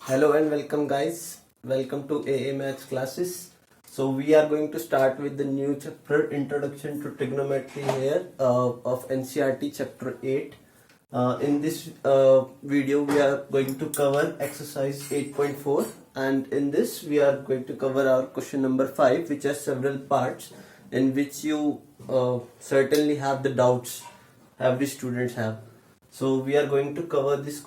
Hello and welcome guys. Welcome to AA Maths classes. So we are going to start with the new chapter Introduction to Trigonometry here of NCERT chapter 8. In this video we are going to cover exercise 8.4 and in this we are going to cover our question number 5, which has several parts in which you certainly have the doubts every students have. So we are going to cover this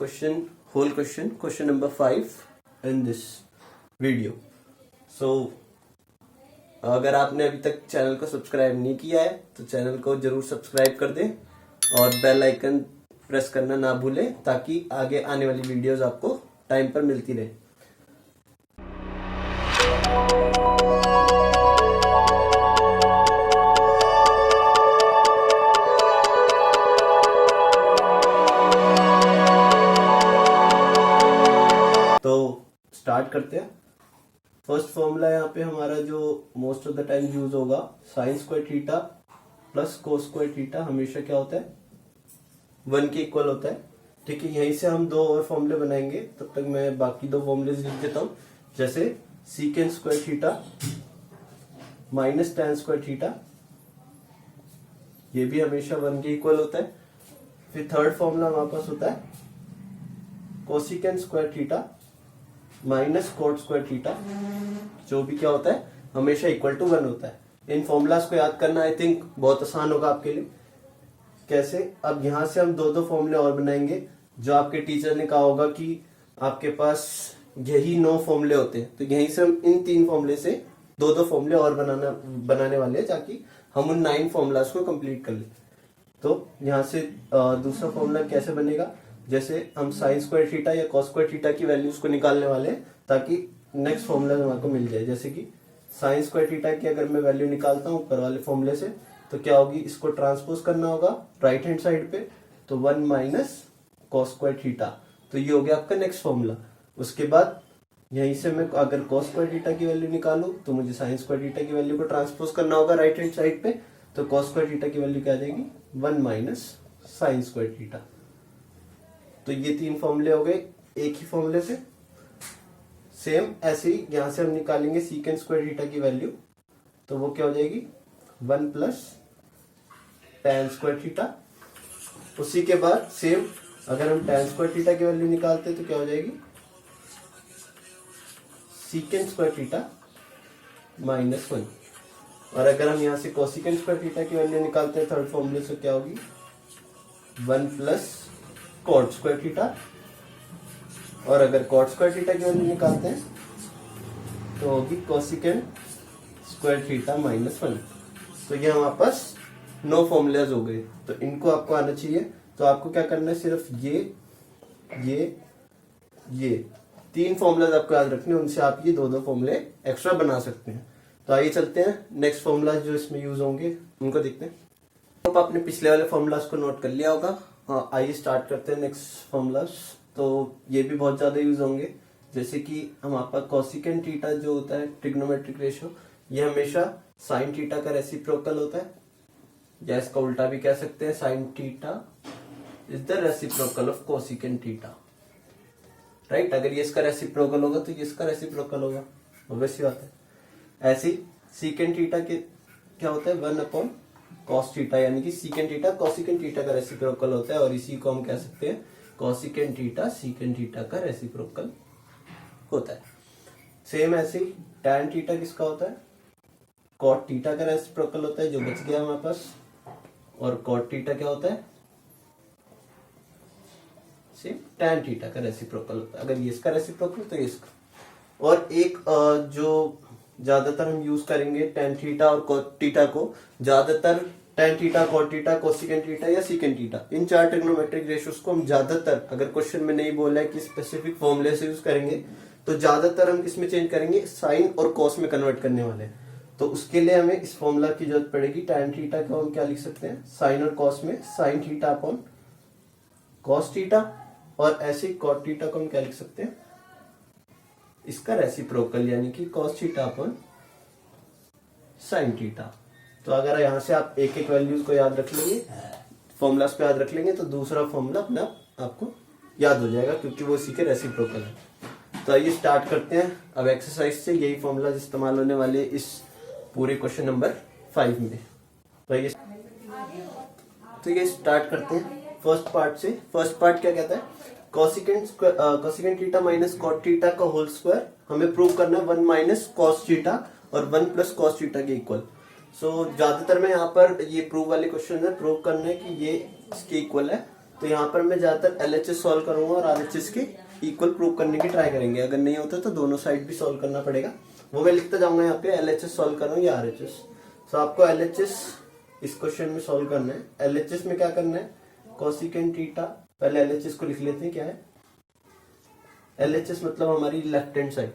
whole question number 5 in this video. So अगर आपने अभी तक channel को subscribe नहीं किया है तो channel को जरूर सब्सक्राइब कर दें और बेल आइकन प्रेस करना ना भूलें ताकि आगे आने वाली वीडियोस आपको टाइम पर मिलती रहे। तो स्टार्ट करते हैं। फर्स्ट फॉर्मूला यहाँ पे हमारा जो most of the time use होगा, sine square theta plus cos square theta हमेशा क्या होता है 1 के इक्वल होता है। ठीक है, यहीं से हम दो और फॉर्मूले बनाएंगे, तब तक मैं बाकी दो फॉर्मूले लिख देता हूँ। जैसे secant square theta minus ten square theta, ये भी हमेशा 1 के इक्वल होता है। फिर थर्ड फॉर्मूला हमारे पास होता है cosecant square theta minus cot square theta, जो भी क्या होता है हमेशा इक्वल टू 1 होता है। इन फॉर्मूलाज को याद करना आई थिंक बहुत आसान होगा आपके लिए। कैसे? अब यहां से हम दो फॉर्मूले और बनाएंगे। जो आपके टीचर ने कहा होगा कि आपके पास यही 9 फॉर्मूले होते हैं, तो यहीं से हम इन 3 फॉर्मूले से दो फॉर्मूले और बनाने वाले हैं ताकि हम उन 9 फॉर्मूलाज को कंप्लीट कर लें। तो यहाँ से दूसरा फॉर्मूला कैसे बनेगा? जैसे हम साइन स्क्वायर थीटा या कॉस स्क्वायर थीटा की वैल्यूज को निकालने वाले हैं ताकि नेक्स्ट फॉर्मूला हमारे को मिल जाए। जैसे कि साइन स्क्वायर थीटा की अगर मैं वैल्यू निकालता हूँ ऊपर वाले फॉर्मूले से, तो क्या होगी, इसको ट्रांसपोज करना होगा राइट हैंड साइड पे, तो 1 माइनस कॉस स्क्वायर थीटा, तो ये हो गया आपका नेक्स्ट फॉर्मूला। उसके बाद यहीं से मैं अगर कॉस स्क्वायर थीटा की वैल्यू निकालू तो मुझे साइन स्क्वायर थीटा की वैल्यू को ट्रांसपोज करना होगा राइट हैंड साइड पे, तो कॉस स्क्वायर थीटा की वैल्यू क्या आ जाएगी 1 माइनस साइन स्क्वायर थीटा। तो ये 3 फॉर्मूले हो गए एक ही फॉर्मूले से। सेम ऐसे ही यहां से हम निकालेंगे सीकेंट स्क्वायर थीटा की वैल्यू, तो वो क्या हो जाएगी 1 प्लस टेन स्क्वायर थीटा। उसी के बाद सेम अगर हम टेन स्क्वायर थीटा की वैल्यू निकालते हैं तो क्या हो जाएगी सीकेंट स्क्वायर थीटा माइनस 1। और अगर हम यहां से कोसिकेंट स्क्वायर थीटा की वैल्यू निकालते हैं थर्ड फॉर्मूले से, क्या होगी 1 प्लस कॉट स्क्वायर थीटा। और अगर कॉट स्क्वायर थीटा की वैल्यू निकालते हैं तो होगी कोसिकेंट स्क्वायर थीटा माइनस 1। तो ये हमारे पास 9 फॉर्मूलाज हो गए, तो इनको आपको आना चाहिए। तो आपको क्या करना है, सिर्फ ये 3 फॉर्मूलाज आपको याद रखने, उनसे आप ये दो फॉर्मूले एक्स्ट्रा बना सकते हैं। तो आइए चलते हैं नेक्स्ट फॉर्मूला जो इसमें यूज होंगे उनको देखते हैं। तो आपने पिछले वाले फॉर्मूलाज को नोट कर लिया होगा। हाँ, आइए स्टार्ट करते हैं नेक्स्ट फॉर्मूलाज। तो ये भी बहुत ज्यादा यूज होंगे। जैसे कि हमारे पास कोसिकेंट थीटा जो होता है ट्रिग्नोमेट्रिक रेशियो, ये हमेशा साइन थीटा का रेसिप्रोकल होता है, या इसका उल्टा भी कह सकते हैं sine theta is the reciprocal of cosecant theta. Right, अगर ये इसका रेसिप्रोकल होगा तो ये इसका रेसिप्रोकल होगा, ऑब्वियस बात है। ऐसे सीकेंट थीटा के क्या होता है 1 अपॉन कॉस थीटा, यानी कि सीकेंट थीटा कोसिकेंट थीटा का रेसिप्रोकल होता है, और इसी को हम कह सकते हैं कोसिकेंट थीटा सीकेंट थीटा का रेसिप्रोकल होता है। सेम ऐसे ही टैन थीटा किसका होता है कॉट थीटा का रेसिप्रोकल होता है, जो बच गया हमारे पास। और कॉट थीटा क्या होता है सेम टैन थीटा का रेसिप्रोकल होता है। अगर ये इसका रेसिप्रोकल तो ये इसका। और एक जो ज्यादातर हम यूज करेंगे टेन थीटा और कॉट थीटा को, ज्यादातर tan theta cot theta cosecant theta या सीकेंट थीटा, इन 4 ट्रिग्नोमेट्रिक रेशियोज को हम ज्यादातर, अगर क्वेश्चन में नहीं बोला है कि स्पेसिफिक फॉर्मूले से यूज करेंगे, तो ज्यादातर हम किसमें चेंज करेंगे साइन और कॉस में कन्वर्ट करने वाले हैं। तो उसके लिए हमें इस फॉर्मूला की जरूरत पड़ेगी। टेन थीटा को हम क्या लिख सकते हैं साइन और कॉस में sign theta upon cos theta, और ऐसे ही कॉट थीटा को हम क्या लिख सकते हैं इसका रेसिप्रोकल, यानी कि cos theta upon sine theta. तो अगर यहाँ से आप एक वैल्यूज को याद रख लेंगे, फॉर्मूलाज को याद रख लेंगे, तो दूसरा फॉर्मूला अपना आपको याद हो जाएगा, क्योंकि वो इसी के रेसिप्रोकल है। तो आइए स्टार्ट करते हैं अब एक्सरसाइज से। यही फॉर्मूला इस्तेमाल होने वाले इस पूरे क्वेश्चन नंबर 5 में। तो ये स्टार्ट करते हैं फर्स्ट पार्ट से। फर्स्ट पार्ट क्या कहता है, cosecant theta minus cot theta का होल स्क्वायर हमें प्रूव करना है 1 माइनस कॉस थीटा और 1 प्लस कॉस थीटा के इक्वल। सो ज्यादातर मैं यहाँ पर ये प्रूव वाले क्वेश्चन है प्रूव करना है कि ये इसके इक्वल है। तो यहाँ पर मैं ज्यादातर एलएचएस सॉल्व करूंगा और आरएचएस के इक्वल प्रूव करने की ट्राई करेंगे। अगर नहीं होता तो दोनों साइड भी सॉल्व करना पड़ेगा, वो मैं लिखता जाऊंगा यहाँ पे एलएचएस सॉल्व कर रहा हूँ या आरएचएस। सो आपको एलएचएस इस क्वेश्चन में सॉल्व करना है। एलएचएस में क्या करना है, कोसिकेंट थीटा, पहले एलएचएस को लिख लेते हैं क्या है। एलएचएस मतलब हमारी left hand side.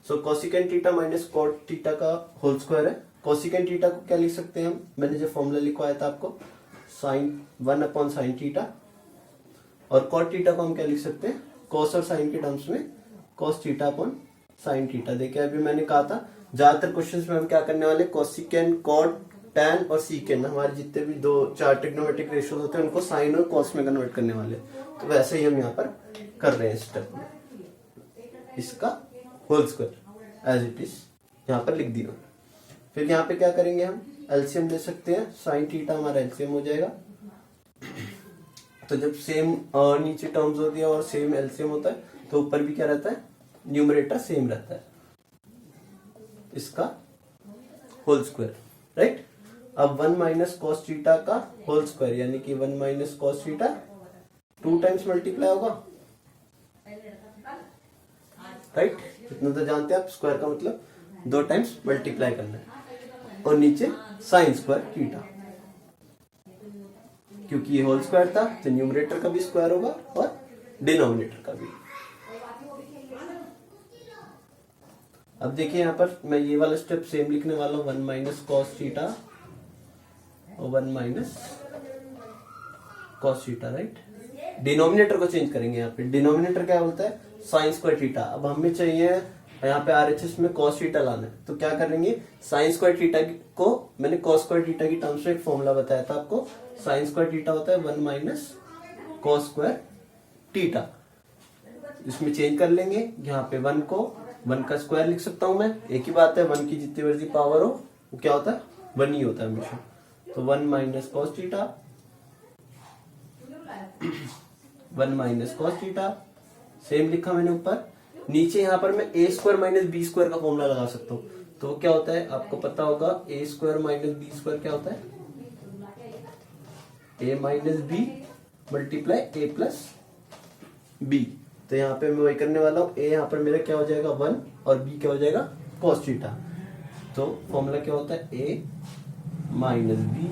So cosecant theta minus cot theta का होल स्क्वायर है। कोसिकेंट थीटा को क्या लिख सकते हैं हम, मैंने जो फॉर्मूला लिखवाया था आपको, साइन 1 अपॉन साइन थीटा, और कॉट थीटा को हम क्या लिख सकते हैं, कॉस और साइन के टर्म्स में cos theta upon sine theta. देखिए अभी मैंने कहा था ज्यादातर क्वेश्चंस में हम क्या करने वाले, कोसिकेंट, कॉट, टैन और सीकेंट, हमारे जितने भी 2-4 ट्रिग्नोमेट्रिक रेशियोज होते हैं उनको साइन और कॉस में कन्वर्ट करने वाले। तो वैसे ही हम यहाँ पर कर रहे हैं स्टेप में, इसका whole square as it is यहाँ पर लिख दिया। फिर यहाँ पे क्या करेंगे, हम एलसीएम ले सकते हैं। साइन थीटा हमारा एलसीएम हो जाएगा। तो जब सेम नीचे टर्म्स होती है और सेम एलसीएम होता है तो ऊपर भी क्या रहता है, न्यूमरेटर सेम रहता है, इसका होल स्क्वायर, राइट। अब 1 माइनस कॉस थीटा का होल स्क्वायर यानी कि 1 minus cos theta 2 times multiply होगा, राइट। इतना तो जानते हैं आप, स्क्वायर का मतलब 2 टाइम्स मल्टीप्लाई करना है। और नीचे साइन स्क्वायर थीटा, क्योंकि ये होल स्क्वायर था तो न्यूमरेटर का भी स्क्वायर होगा और डिनोमिनेटर का भी। अब देखिए यहाँ पर मैं ये वाला स्टेप सेम लिखने वाला हूँ, 1 माइनस कॉस थीटा और 1 minus cos theta, right. Denominator को चेंज करेंगे। यहाँ पे डिनोमिनेटर क्या बोलता है, साइन स्क्वायर थीटा। अब हमें चाहिए यहाँ पे आरएचएस में कॉस थीटा लाना है, तो क्या करेंगे, साइन स्क्वायर थीटा को मैंने कॉस स्क्वायर थीटा की टर्म्स में एक फॉर्मूला बताया था आपको। साइन स्क्वायर थीटा होता है 1 माइनस कॉस स्क्वायर थीटा। इसमें चेंज कर लेंगे, यहाँ पे 1 को 1 का स्क्वायर लिख सकता हूं मैं, एक ही बात है। 1 की जितनी मर्जी पावर हो वो क्या होता है, 1 ही होता है हमेशा। तो 1 minus cos theta, 1 minus cos theta same लिखा मैंने ऊपर। नीचे यहाँ पर मैं ए स्क्वायर माइनस बी स्क्वायर का फॉर्मूला लगा सकता हूँ। तो क्या होता है आपको पता होगा, ए स्क्वायर माइनस बी स्क्वायर क्या होता है, ए माइनस बी मल्टीप्लाई ए प्लस बी। तो यहाँ पे मैं वही करने वाला हूँ। ए यहाँ पर मेरा क्या हो जाएगा 1 और बी क्या हो जाएगा कॉस थीटा। तो फॉर्मूला क्या होता है, ए माइनस बी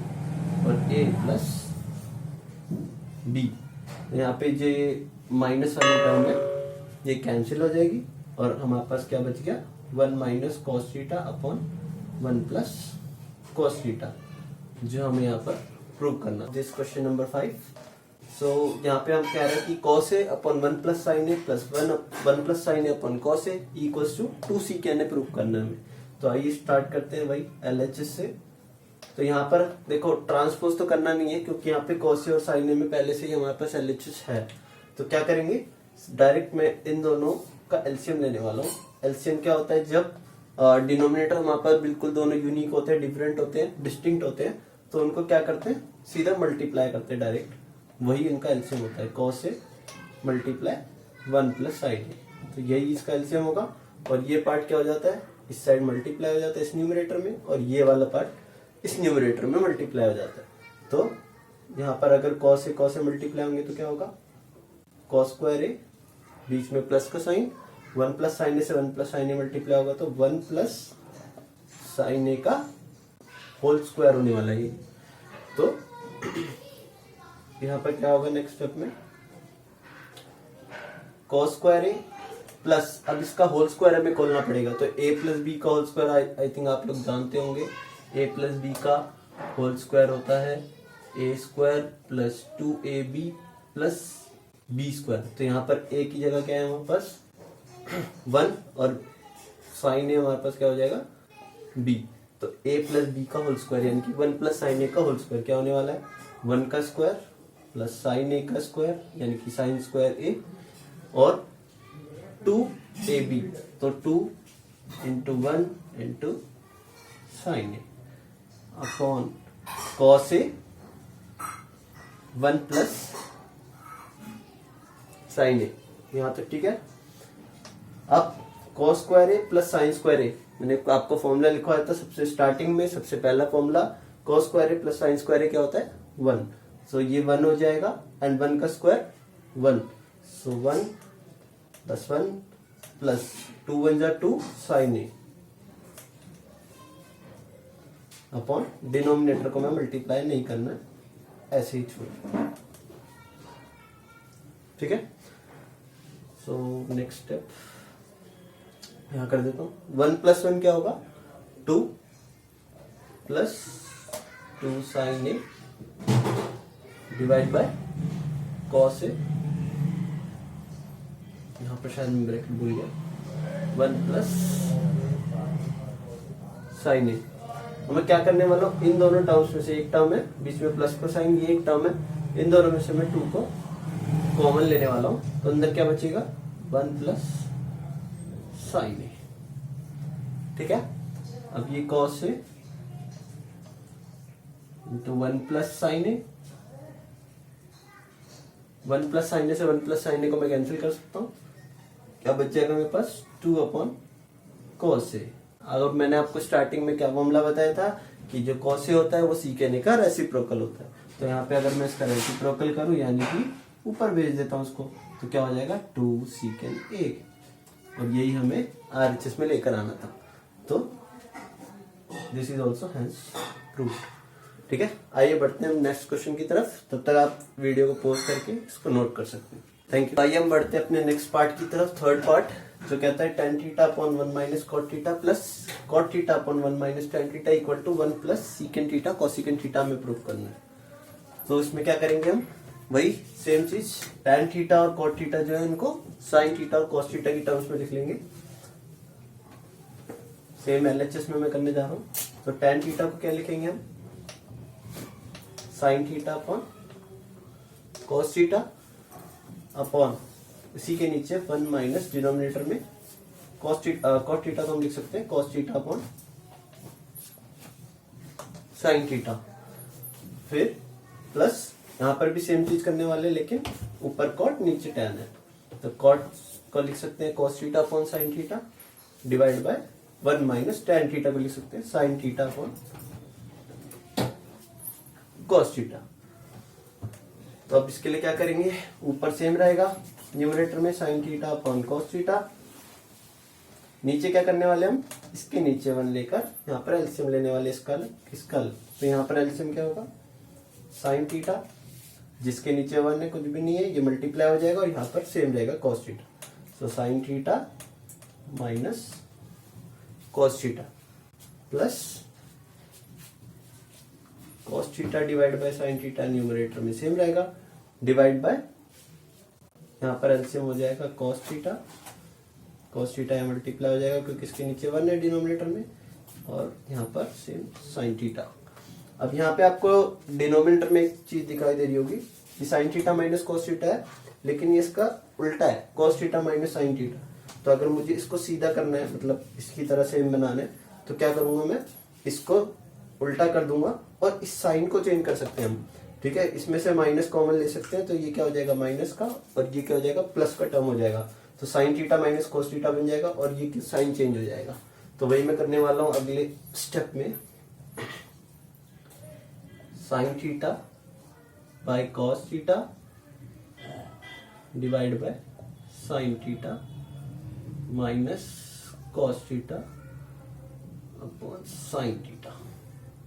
और ए प्लस बी। यहाँ पे जो माइनस वाली टर्म है ये कैंसिल हो जाएगी और हमारे पास क्या बच गया, 1 minus cos theta upon 1 plus cos theta, जो हमें यहाँ पर प्रूव करना। This question number 5। सो यहाँ पे हम कह रहे हैं कि cos a upon 1 plus sine a plus 1 plus sine a upon cos a equals to 2c के ने प्रूव करना है हमें। तो आइए स्टार्ट करते हैं भाई एलएचएस से। तो यहाँ पर देखो ट्रांसपोज तो करना नहीं है क्योंकि यहाँ पे cos a और sin a में पहले से ही हमारे पास एलएचएस है। तो क्या करेंगे, डायरेक्ट मैं इन दोनों का एलसीएम लेने वाला हूँ। एलसीएम क्या होता है, जब डिनोमिनेटर हमारे पास बिल्कुल दोनों यूनिक होते हैं, डिफरेंट होते हैं, डिस्टिंक्ट होते हैं, तो उनको क्या करते हैं, सीधा मल्टीप्लाई करते हैं डायरेक्ट। वही इनका एलसीएम होता है, cos a multiply 1 plus sine ए। तो यही इसका एलसीएम होगा। और ये पार्ट क्या हो जाता है, इस साइड मल्टीप्लाई हो जाता है इस न्यूमरेटर में, और ये वाला पार्ट इस न्यूमरेटर में मल्टीप्लाई हो जाता है। तो यहाँ पर अगर cos a मल्टीप्लाई होंगे तो क्या होगा, cos स्क्वायर ए, बीच में प्लस का साइन, 1 प्लस साइन ए से 1 प्लस साइन ए मल्टीप्लाई होगा तो 1 प्लस साइन ए का होल स्क्वायर होने वाला है। तो यहाँ पर क्या होगा नेक्स्ट स्टेप में, cos स्क्वायर ए प्लस, अब इसका होल स्क्वायर हमें खोलना पड़ेगा। तो a प्लस बी का होल स्क्वायर आई थिंक आप लोग जानते होंगे, a प्लस बी का होल स्क्वायर होता है a square plus 2ab plus B square. तो यहाँ पर a की जगह क्या है हमारे पास 1 और साइन ए हमारे पास क्या हो जाएगा b। तो a प्लस बी का होल स्क्वायर यानी कि 1 प्लस साइन ए का होल स्क्वायर क्या होने वाला है, 1 का स्क्वायर प्लस साइन ए का स्क्वायर यानी कि साइन स्क्वायर ए, और 2 ए बी, तो 2 into 1 into sine a upon cos A 1 plus sine ए, यहां तक ठीक है। अब कॉस स्क्वायर ए प्लस साइन स्क्वायर ए, मैंने आपको फॉर्मूला लिखा है था सबसे स्टार्टिंग में, सबसे पहला फॉर्मूला कॉस स्क्वायर ए प्लस साइन स्क्वायर ए क्या होता है 1, सो ये 1 हो जाएगा एंड 1 का स्क्वायर 1, सो 1 प्लस 1 प्लस 2 1 जा 2 साइन ए अपॉन डिनोमिनेटर को मैं मल्टीप्लाई नहीं करना, ऐसे ही छोड़, ठीक है। सो नेक्स्ट स्टेप यहां कर देता हूं, 1 प्लस 1 क्या होगा 2 plus 2 sine a divide by cos a, यहां पर शायद मैं ब्रैकेट भूल गया, 1 प्लस साइन ए। मैं क्या करने वाला हूं, इन दोनों टर्म्स में से एक टर्म है, बीच में प्लस का साइन, ये एक टर्म है, इन दोनों में से मैं 2 को कॉमन लेने वाला हूं, तो अंदर क्या बचेगा 1 प्लस साइन ए, ठीक है। अब ये कॉस ए तो 1 plus sine A, 1 plus sine A से 1 प्लस साइन ए को मैं कैंसिल कर सकता हूं, क्या बच जाएगा मेरे पास 2 अपॉन कॉस ए। अगर मैंने आपको स्टार्टिंग में क्या मामला बताया था कि जो कॉस ए होता है वो सीकेन ए का रेसिप्रोकल होता है, तो यहाँ पे अगर मैं इसका रेसिप्रोकल करूं यानी कि ऊपर भेज देता हूं उसको, तो क्या हो जाएगा 2 सीकेन ए, और यही हमें आरएचएस में लेकर आना था, तो this is also hence proved, ठीक है। आइए बढ़ते हैं नेक्स्ट क्वेश्चन की तरफ, तब तक आप वीडियो को पॉज करके इसको नोट कर सकते हैं, थैंक यू। आइए हम बढ़ते हैं अपने नेक्स्ट पार्ट की तरफ, थर्ड पार्ट, जो कहता है tan theta upon 1 minus cot theta plus cot theta upon 1 minus tan theta equal to 1 plus secant theta cosecant theta में प्रूव करना है। तो इसमें क्या करेंगे हम, वही सेम चीज, tan थीटा और कॉट थीटा जो है इनको साइन थीटा और कॉस थीटा की टर्म्स में लिख लेंगे, सेम एलएचएस में मैं करने जा रहा हूं। तो tan थीटा को क्या लिखेंगे हम, sign theta upon cos theta upon इसी के नीचे 1 माइनस डिनोमिनेटर में कॉट थीटा को हम लिख सकते हैं cos theta upon sine theta, फिर प्लस यहां पर भी सेम चीज करने वाले, लेकिन ऊपर कॉट नीचे टैन है, तो कॉट को लिख सकते हैं cos theta upon sine theta divide by 1 minus tan theta को लिख सकते हैं sign theta upon cos theta. तो अब इसके लिए क्या करेंगे, ऊपर सेम रहेगा न्यूमरेटर में sign theta upon cos theta, नीचे क्या करने वाले हम, इसके नीचे 1 लेकर यहाँ पर एलसीएम लेने वाले इसका, तो यहाँ पर एलसीएम क्या होगा साइन थीटा, जिसके नीचे 1 है कुछ भी नहीं है, ये मल्टीप्लाई हो जाएगा और यहाँ पर सेम रहेगा cos theta, so sine theta minus cos theta plus cos theta divide by sine theta, numerator में सेम रहेगा, डिवाइड बाय यहाँ पर एलसीएम हो जाएगा कॉस थीटा यहाँ मल्टीप्लाई हो जाएगा क्योंकि इसके नीचे 1 है डिनोमिनेटर में, और यहाँ पर सेम साइन थीटा। अब यहाँ पे आपको डिनोमिनेटर में एक चीज दिखाई दे रही होगी कि sine theta minus cos theta है, लेकिन ये इसका उल्टा है, cos theta minus sine theta. तो अगर मुझे इसको सीधा करना है, मतलब इसकी तरह सेम बनाना है, तो क्या करूंगा मैं, इसको उल्टा कर दूंगा और इस साइन को चेंज कर सकते हैं हम, ठीक है। इसमें से माइनस कॉमन ले सकते हैं, तो ये क्या हो जाएगा माइनस का, और ये क्या हो जाएगा प्लस का टर्म हो जाएगा, तो sign theta minus cos theta बन जाएगा और ये साइन चेंज हो जाएगा। तो वही मैं करने वाला हूं अगले स्टेप में, sine theta by cos theta divide by sine theta minus cos theta upon sine theta.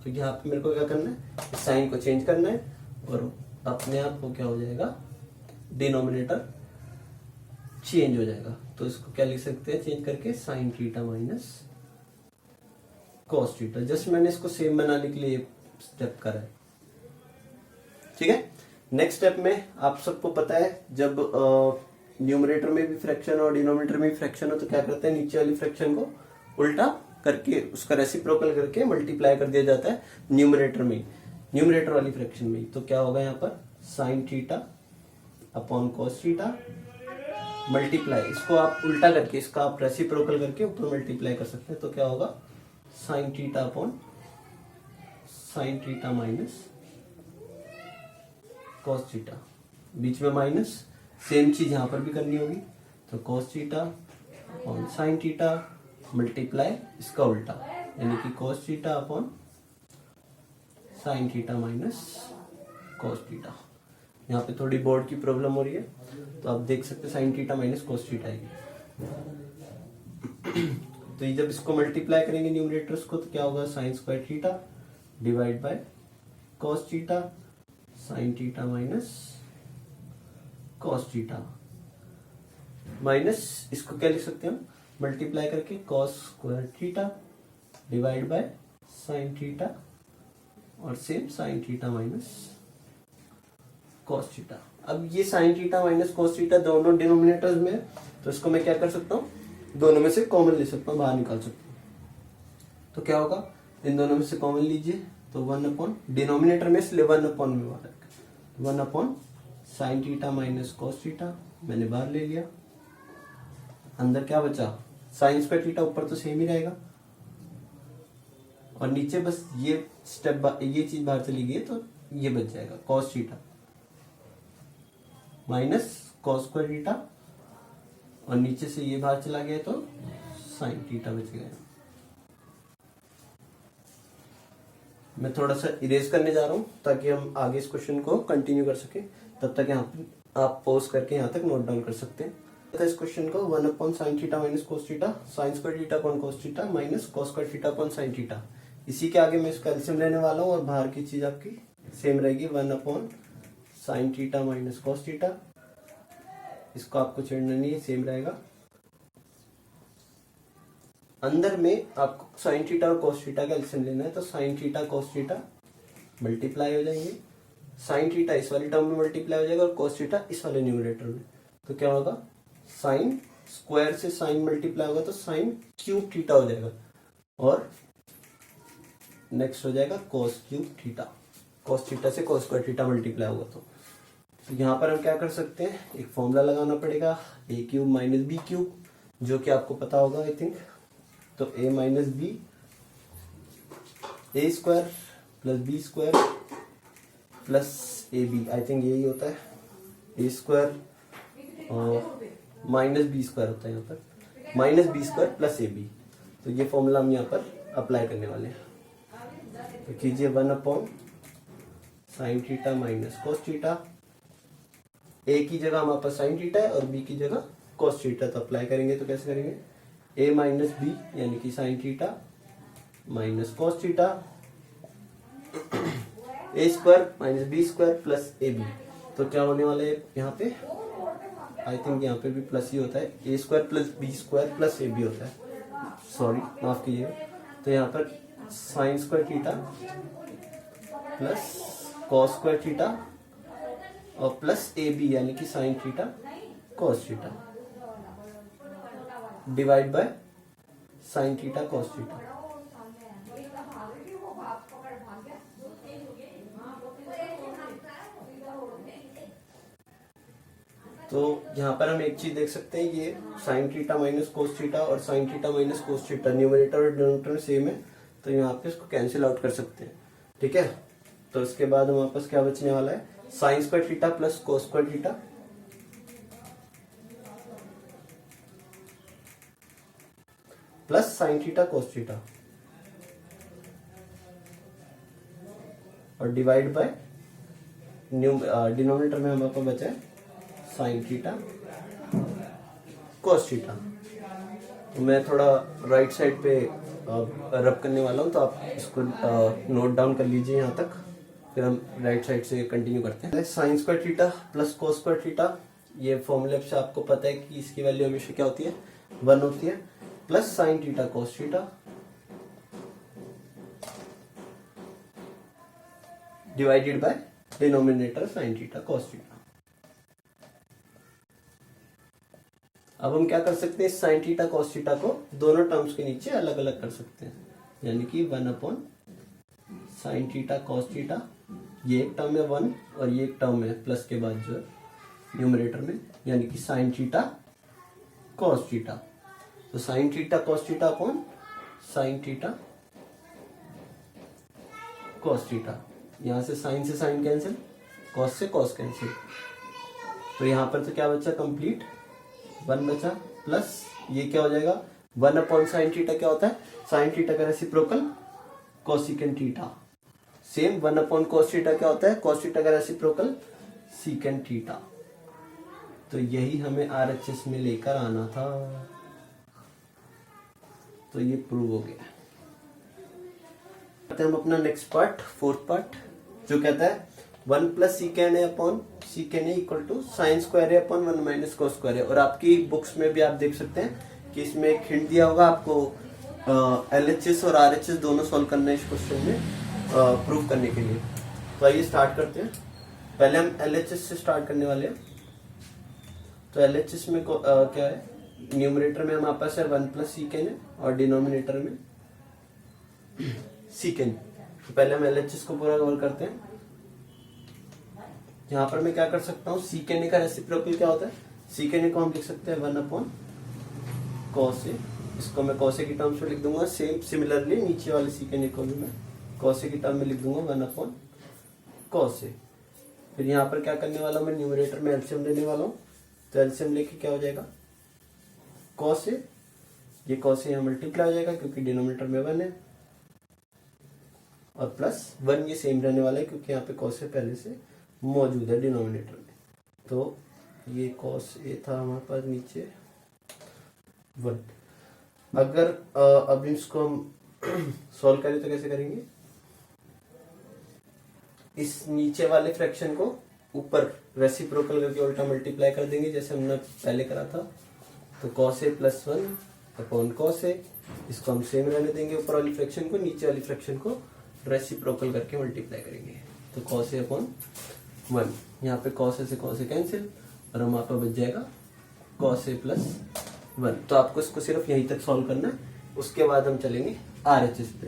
तो यहाँ पे मेरे को क्या करना है, साइन को चेंज करना है और अपने आप को क्या हो जाएगा, डिनोमिनेटर चेंज हो जाएगा। तो इसको क्या लिख सकते हैं चेंज करके, sign theta minus cos theta. Just मैंने इसको सेम बनाने के लिए स्टेप करा है, ठीक है। नेक्स्ट स्टेप में आप सबको पता है, जब न्यूमरेटर में भी फ्रैक्शन और डिनोमिनेटर में भी फ्रैक्शन हो तो क्या करते हैं, नीचे वाली फ्रैक्शन को उल्टा करके उसका रेसिप्रोकल करके मल्टीप्लाई कर दिया जाता है न्यूमरेटर में, न्यूमरेटर वाली फ्रैक्शन में। तो क्या होगा यहाँ पर, sign theta upon cos theta multiply, इसको आप उल्टा करके, इसका आप रेसिप्रोकल करके ऊपर मल्टीप्लाई कर सकते हैं। तो क्या होगा, sine theta upon sine theta minus cos theta, बीच में माइनस, सेम चीज यहां पर भी करनी होगी। तो cos theta upon sine theta multiply इसका उल्टा, यानी कि cos theta upon sine theta minus cos theta. यहाँ पे थोड़ी बोर्ड की प्रॉब्लम हो रही है, तो आप देख सकते हैं sign theta minus cos theta आएगी। तो ये जब इसको मल्टीप्लाई करेंगे न्यूमरेटर्स को, तो क्या होगा, sine square theta divide by cos theta sine theta minus cos theta, minus इसको क्या लिख सकते हैं हम, मल्टीप्लाई करके cos square theta divide by sine theta और same sine theta minus cos theta. अब ये sine theta minus cos theta दोनों डिनोमिनेटर्स में है, तो इसको मैं क्या कर सकता हूँ, दोनों में से कॉमन ले सकता हूँ, बाहर निकाल सकता हूँ। तो क्या होगा, इन दोनों में से कॉमन लीजिए, तो 1 अपॉन डिनोमिनेटर में, इसलिए 1 अपॉन में बाहर, 1 upon sine theta minus cos theta मैंने बाहर ले लिया। अंदर क्या बचा, साइन स्क्वायर थीटा, ऊपर तो सेम ही रहेगा, और नीचे बस ये स्टेप, ये चीज बाहर चली गई, तो ये बच जाएगा cos theta minus cos square theta, और नीचे से ये बाहर चला गया तो साइन थीटा बच गया। मैं थोड़ा सा इरेज करने जा रहा हूं ताकि हम आगे इस क्वेश्चन को कंटिन्यू कर सके। तब तक यहाँ पे आप पॉज करके यहाँ तक नोट डाउन कर सकते हैं। तो इस क्वेश्चन को 1 upon sine theta minus cos theta sine square theta upon cos theta minus cos square theta upon sine theta, इसी के आगे मैं इसका एलसीएम लेने वाला हूँ और बाहर की चीज आपकी सेम रहेगी, 1 upon sine theta minus cos theta. इसको आपको छेड़ना नहीं है, सेम रहेगा। अंदर में आपको साइन थीटा और कॉस थीटा का एलसीएम लेना है, तो sign theta cos theta multiply हो जाएंगे, साइन थीटा इस वाली टर्म में मल्टीप्लाई हो जाएगा और कॉस थीटा इस वाले न्यूमरेटर में। तो क्या होगा, साइन स्क्वायर से साइन मल्टीप्लाई होगा तो साइन क्यूब थीटा हो जाएगा, और नेक्स्ट हो जाएगा cos cube theta, cos theta से कॉस स्क्वायर थीटा मल्टीप्लाई होगा। तो यहाँ पर हम क्या कर सकते हैं, एक फॉर्मूला लगाना पड़ेगा, a cube minus b cube, जो कि आपको पता होगा आई थिंक। तो a minus B, a square plus B square plus a b, I think यही होता है, ए स्क्वायर और माइनस बी स्क्वायर होता है यहाँ पर, minus B square plus a b. तो ये फॉर्मूला हम यहाँ पर अप्लाई करने वाले हैं। तो कीजिए 1 upon sine theta minus cos theta, a की जगह हमारे पास साइन थीटा है और बी की जगह कॉस थीटा, तो अप्लाई करेंगे तो कैसे करेंगे, ए माइनस बी यानी कि sine theta minus cos theta, a square minus B square plus a b. तो क्या होने वाला है यहाँ पे, आई थिंक यहाँ पे भी प्लस ही होता है, a square plus B square plus a b होता है, सॉरी माफ कीजिएगा। तो यहाँ पर sine square theta plus cos square theta और प्लस ए बी यानी कि sine theta cos theta divide by sine theta cos theta. तो यहाँ पर हम एक चीज देख सकते हैं, ये sine theta minus cos theta और sine theta minus cos theta numerator और डिनोमिनेटर सेम है, तो यहाँ पे इसको कैंसिल आउट कर सकते हैं, ठीक है। तो इसके बाद हमारे पास क्या बचने वाला है, sine square theta plus cos square theta plus sine theta cos theta और डिवाइड बाय डिनोमिनेटर में हमारे पास बचा है साइन थीटा कोस थीटा। तो मैं थोड़ा राइट साइड पे रब करने वाला हूँ, तो आप इसको नोट डाउन कर लीजिए यहाँ तक, फिर हम राइट साइड से कंटिन्यू करते हैं। Sign square theta plus cos square theta, ये फॉर्मूले से आपको पता है कि इसकी वैल्यू हमेशा क्या होती है, 1 होती है, plus sine theta cos theta divided by denominator sine theta cos theta. अब हम क्या कर सकते हैं, साइन थीटा कॉस थीटा को दोनों टर्म्स के नीचे अलग अलग कर सकते हैं, यानी कि 1 upon sine theta cos theta, ये एक टर्म है 1 और ये एक टर्म है प्लस के बाद जो है न्यूमरेटर में, यानी कि साइन थीटा कॉस थीटा। तो sign theta cos theta upon sine theta cos theta. यहां से साइन कैंसिल, कॉस से कॉस कैंसिल, तो यहां पर तो क्या बचा, कंप्लीट 1 बचा, प्लस ये क्या हो जाएगा 1 अपॉन साइन थीटा क्या होता है, साइन थीटा का reciprocal cosecant theta. Same 1 upon cos theta क्या होता है, कॉस थीटा का रेसिप्रोकल सीकेंट थीटा। तो यही हमें आरएचएस में लेकर आना था, तो ये प्रूव हो गया। हम अपना नेक्स्ट पार्ट, फोर्थ पार्ट, जो कहता है 1 plus सीकेन a upon sec a equal to sine square A upon 1 minus cos square a. और आपकी बुक्स में भी आप देख सकते हैं कि इसमें एक हिंट दिया होगा आपको एलएचएस और आरएचएस दोनों सॉल्व करना है इस क्वेश्चन में प्रूव करने के लिए। तो आइए स्टार्ट करते हैं। पहले हम एलएचएस से स्टार्ट करने वाले हैं। तो एलएचएस में क्या है, न्यूमरेटर में हमारे पास है 1 प्लस सीकेन है और डिनोमिनेटर में सीकेन। तो पहले हम एलएचएस को पूरा कवर करते हैं। यहाँ पर मैं क्या कर सकता हूँ, सीकेन ए का रेसिप्रोकल क्या होता है, सीकेन ए को हम लिख सकते हैं 1 अपॉन कॉस ए। इसको मैं कॉस ए की टर्म्स में लिख दूंगा। सेम सिमिलरली नीचे वाले सीकेन ए को भी मैं कॉस ए की टर्म में लिख दूंगा 1 अपॉन कॉस ए। फिर यहाँ पर क्या करने वाला हूँ, मैं न्यूमरेटर में एलसीएम लेने वाला हूँ। तो एलसीएम लेके क्या हो जाएगा, कॉस ए, ये कॉस ए यहाँ मल्टीप्लाई हो जाएगा क्योंकि डिनोमिनेटर में 1 है, और प्लस 1 ये सेम रहने वाला है क्योंकि यहाँ पे कॉस ए पहले से मौजूद है डिनोमिनेटर में। तो ये कॉस ए था हमारे पास नीचे 1। अगर अब इसको हम सॉल्व करें तो कैसे करेंगे, इस नीचे वाले फ्रैक्शन को ऊपर रेसिप्रोकल करके उल्टा मल्टीप्लाई कर देंगे जैसे हमने पहले करा था। तो cos A plus 1 upon cos A, इसको हम सेम रहने देंगे ऊपर वाली फ्रैक्शन को, नीचे वाली फ्रैक्शन को रेसिप्रोकल करके मल्टीप्लाई करेंगे। तो कॉस ए अपॉन 1, यहाँ पे कॉस ए से कॉस ए कैंसिल और हमारे पास बच जाएगा कॉस ए प्लस 1। तो आपको इसको सिर्फ यहीं तक सॉल्व करना है, उसके बाद हम चलेंगे आरएचएस पे।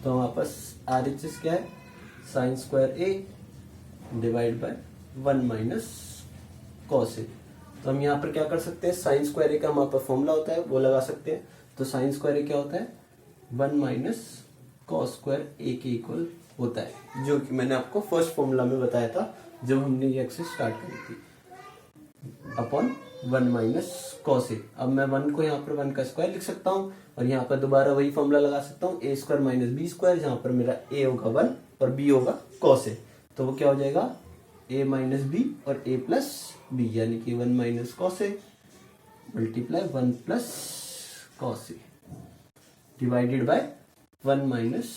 तो हमारे पास आरएचएस क्या है, sine square a divide by 1 minus cos a. तो हम यहाँ पर क्या कर सकते हैं, साइन स्क्वायर ए का हमारे पास फॉर्मूला होता है वो लगा सकते हैं। तो साइन स्क्वायर ए क्या होता है, 1 माइनस कॉस स्क्वायर ए के इक्वल होता है, जो कि मैंने आपको फर्स्ट फॉर्मूला में बताया था जब हमने ये एक्सरसाइज स्टार्ट करी थी, अपॉन 1 माइनस कॉस ए। अब मैं 1 को यहाँ पर 1 का स्क्वायर लिख सकता हूँ और यहाँ पर दोबारा वही फॉर्मूला लगा सकता हूँ, ए स्क्वायर माइनस बी स्क्वायर, जहाँ पर मेरा ए होगा 1 और बी होगा कॉस ए। तो वो क्या हो जाएगा, ए माइनस बी और ए प्लस बी, यानी कि 1 minus cos a multiply 1 plus cos A divided by 1 minus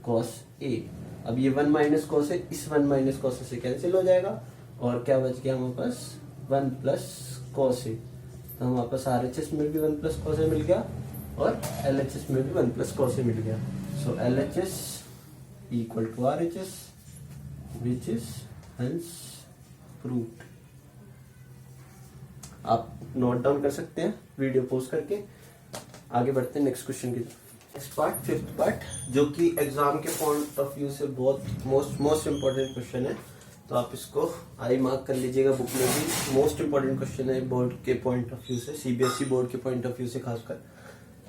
cos a. अब ये 1 माइनस कॉस ए इस 1 माइनस कॉस ए से कैंसिल हो जाएगा और क्या बच गया हमारे पास 1 प्लस कॉस ए। तो हमारे पास आरएचएस में भी 1 प्लस कॉस ए मिल गया और एलएचएस में भी 1 प्लस कॉस ए मिल गया। So LHS equal to RHS which is hence proved. आप नोट डाउन कर सकते हैं वीडियो पॉज करके। आगे बढ़ते हैं नेक्स्ट क्वेश्चन की तरफ। नेक्स्ट पार्ट, फिफ्थ पार्ट, जो कि एग्जाम के पॉइंट ऑफ व्यू से बहुत मोस्ट इम्पोर्टेंट क्वेश्चन है। तो आप इसको आई मार्क कर लीजिएगा, बुक में भी मोस्ट इम्पोर्टेंट क्वेश्चन है बोर्ड के पॉइंट ऑफ व्यू से, सीबीएसई बोर्ड के पॉइंट ऑफ व्यू से खासकर।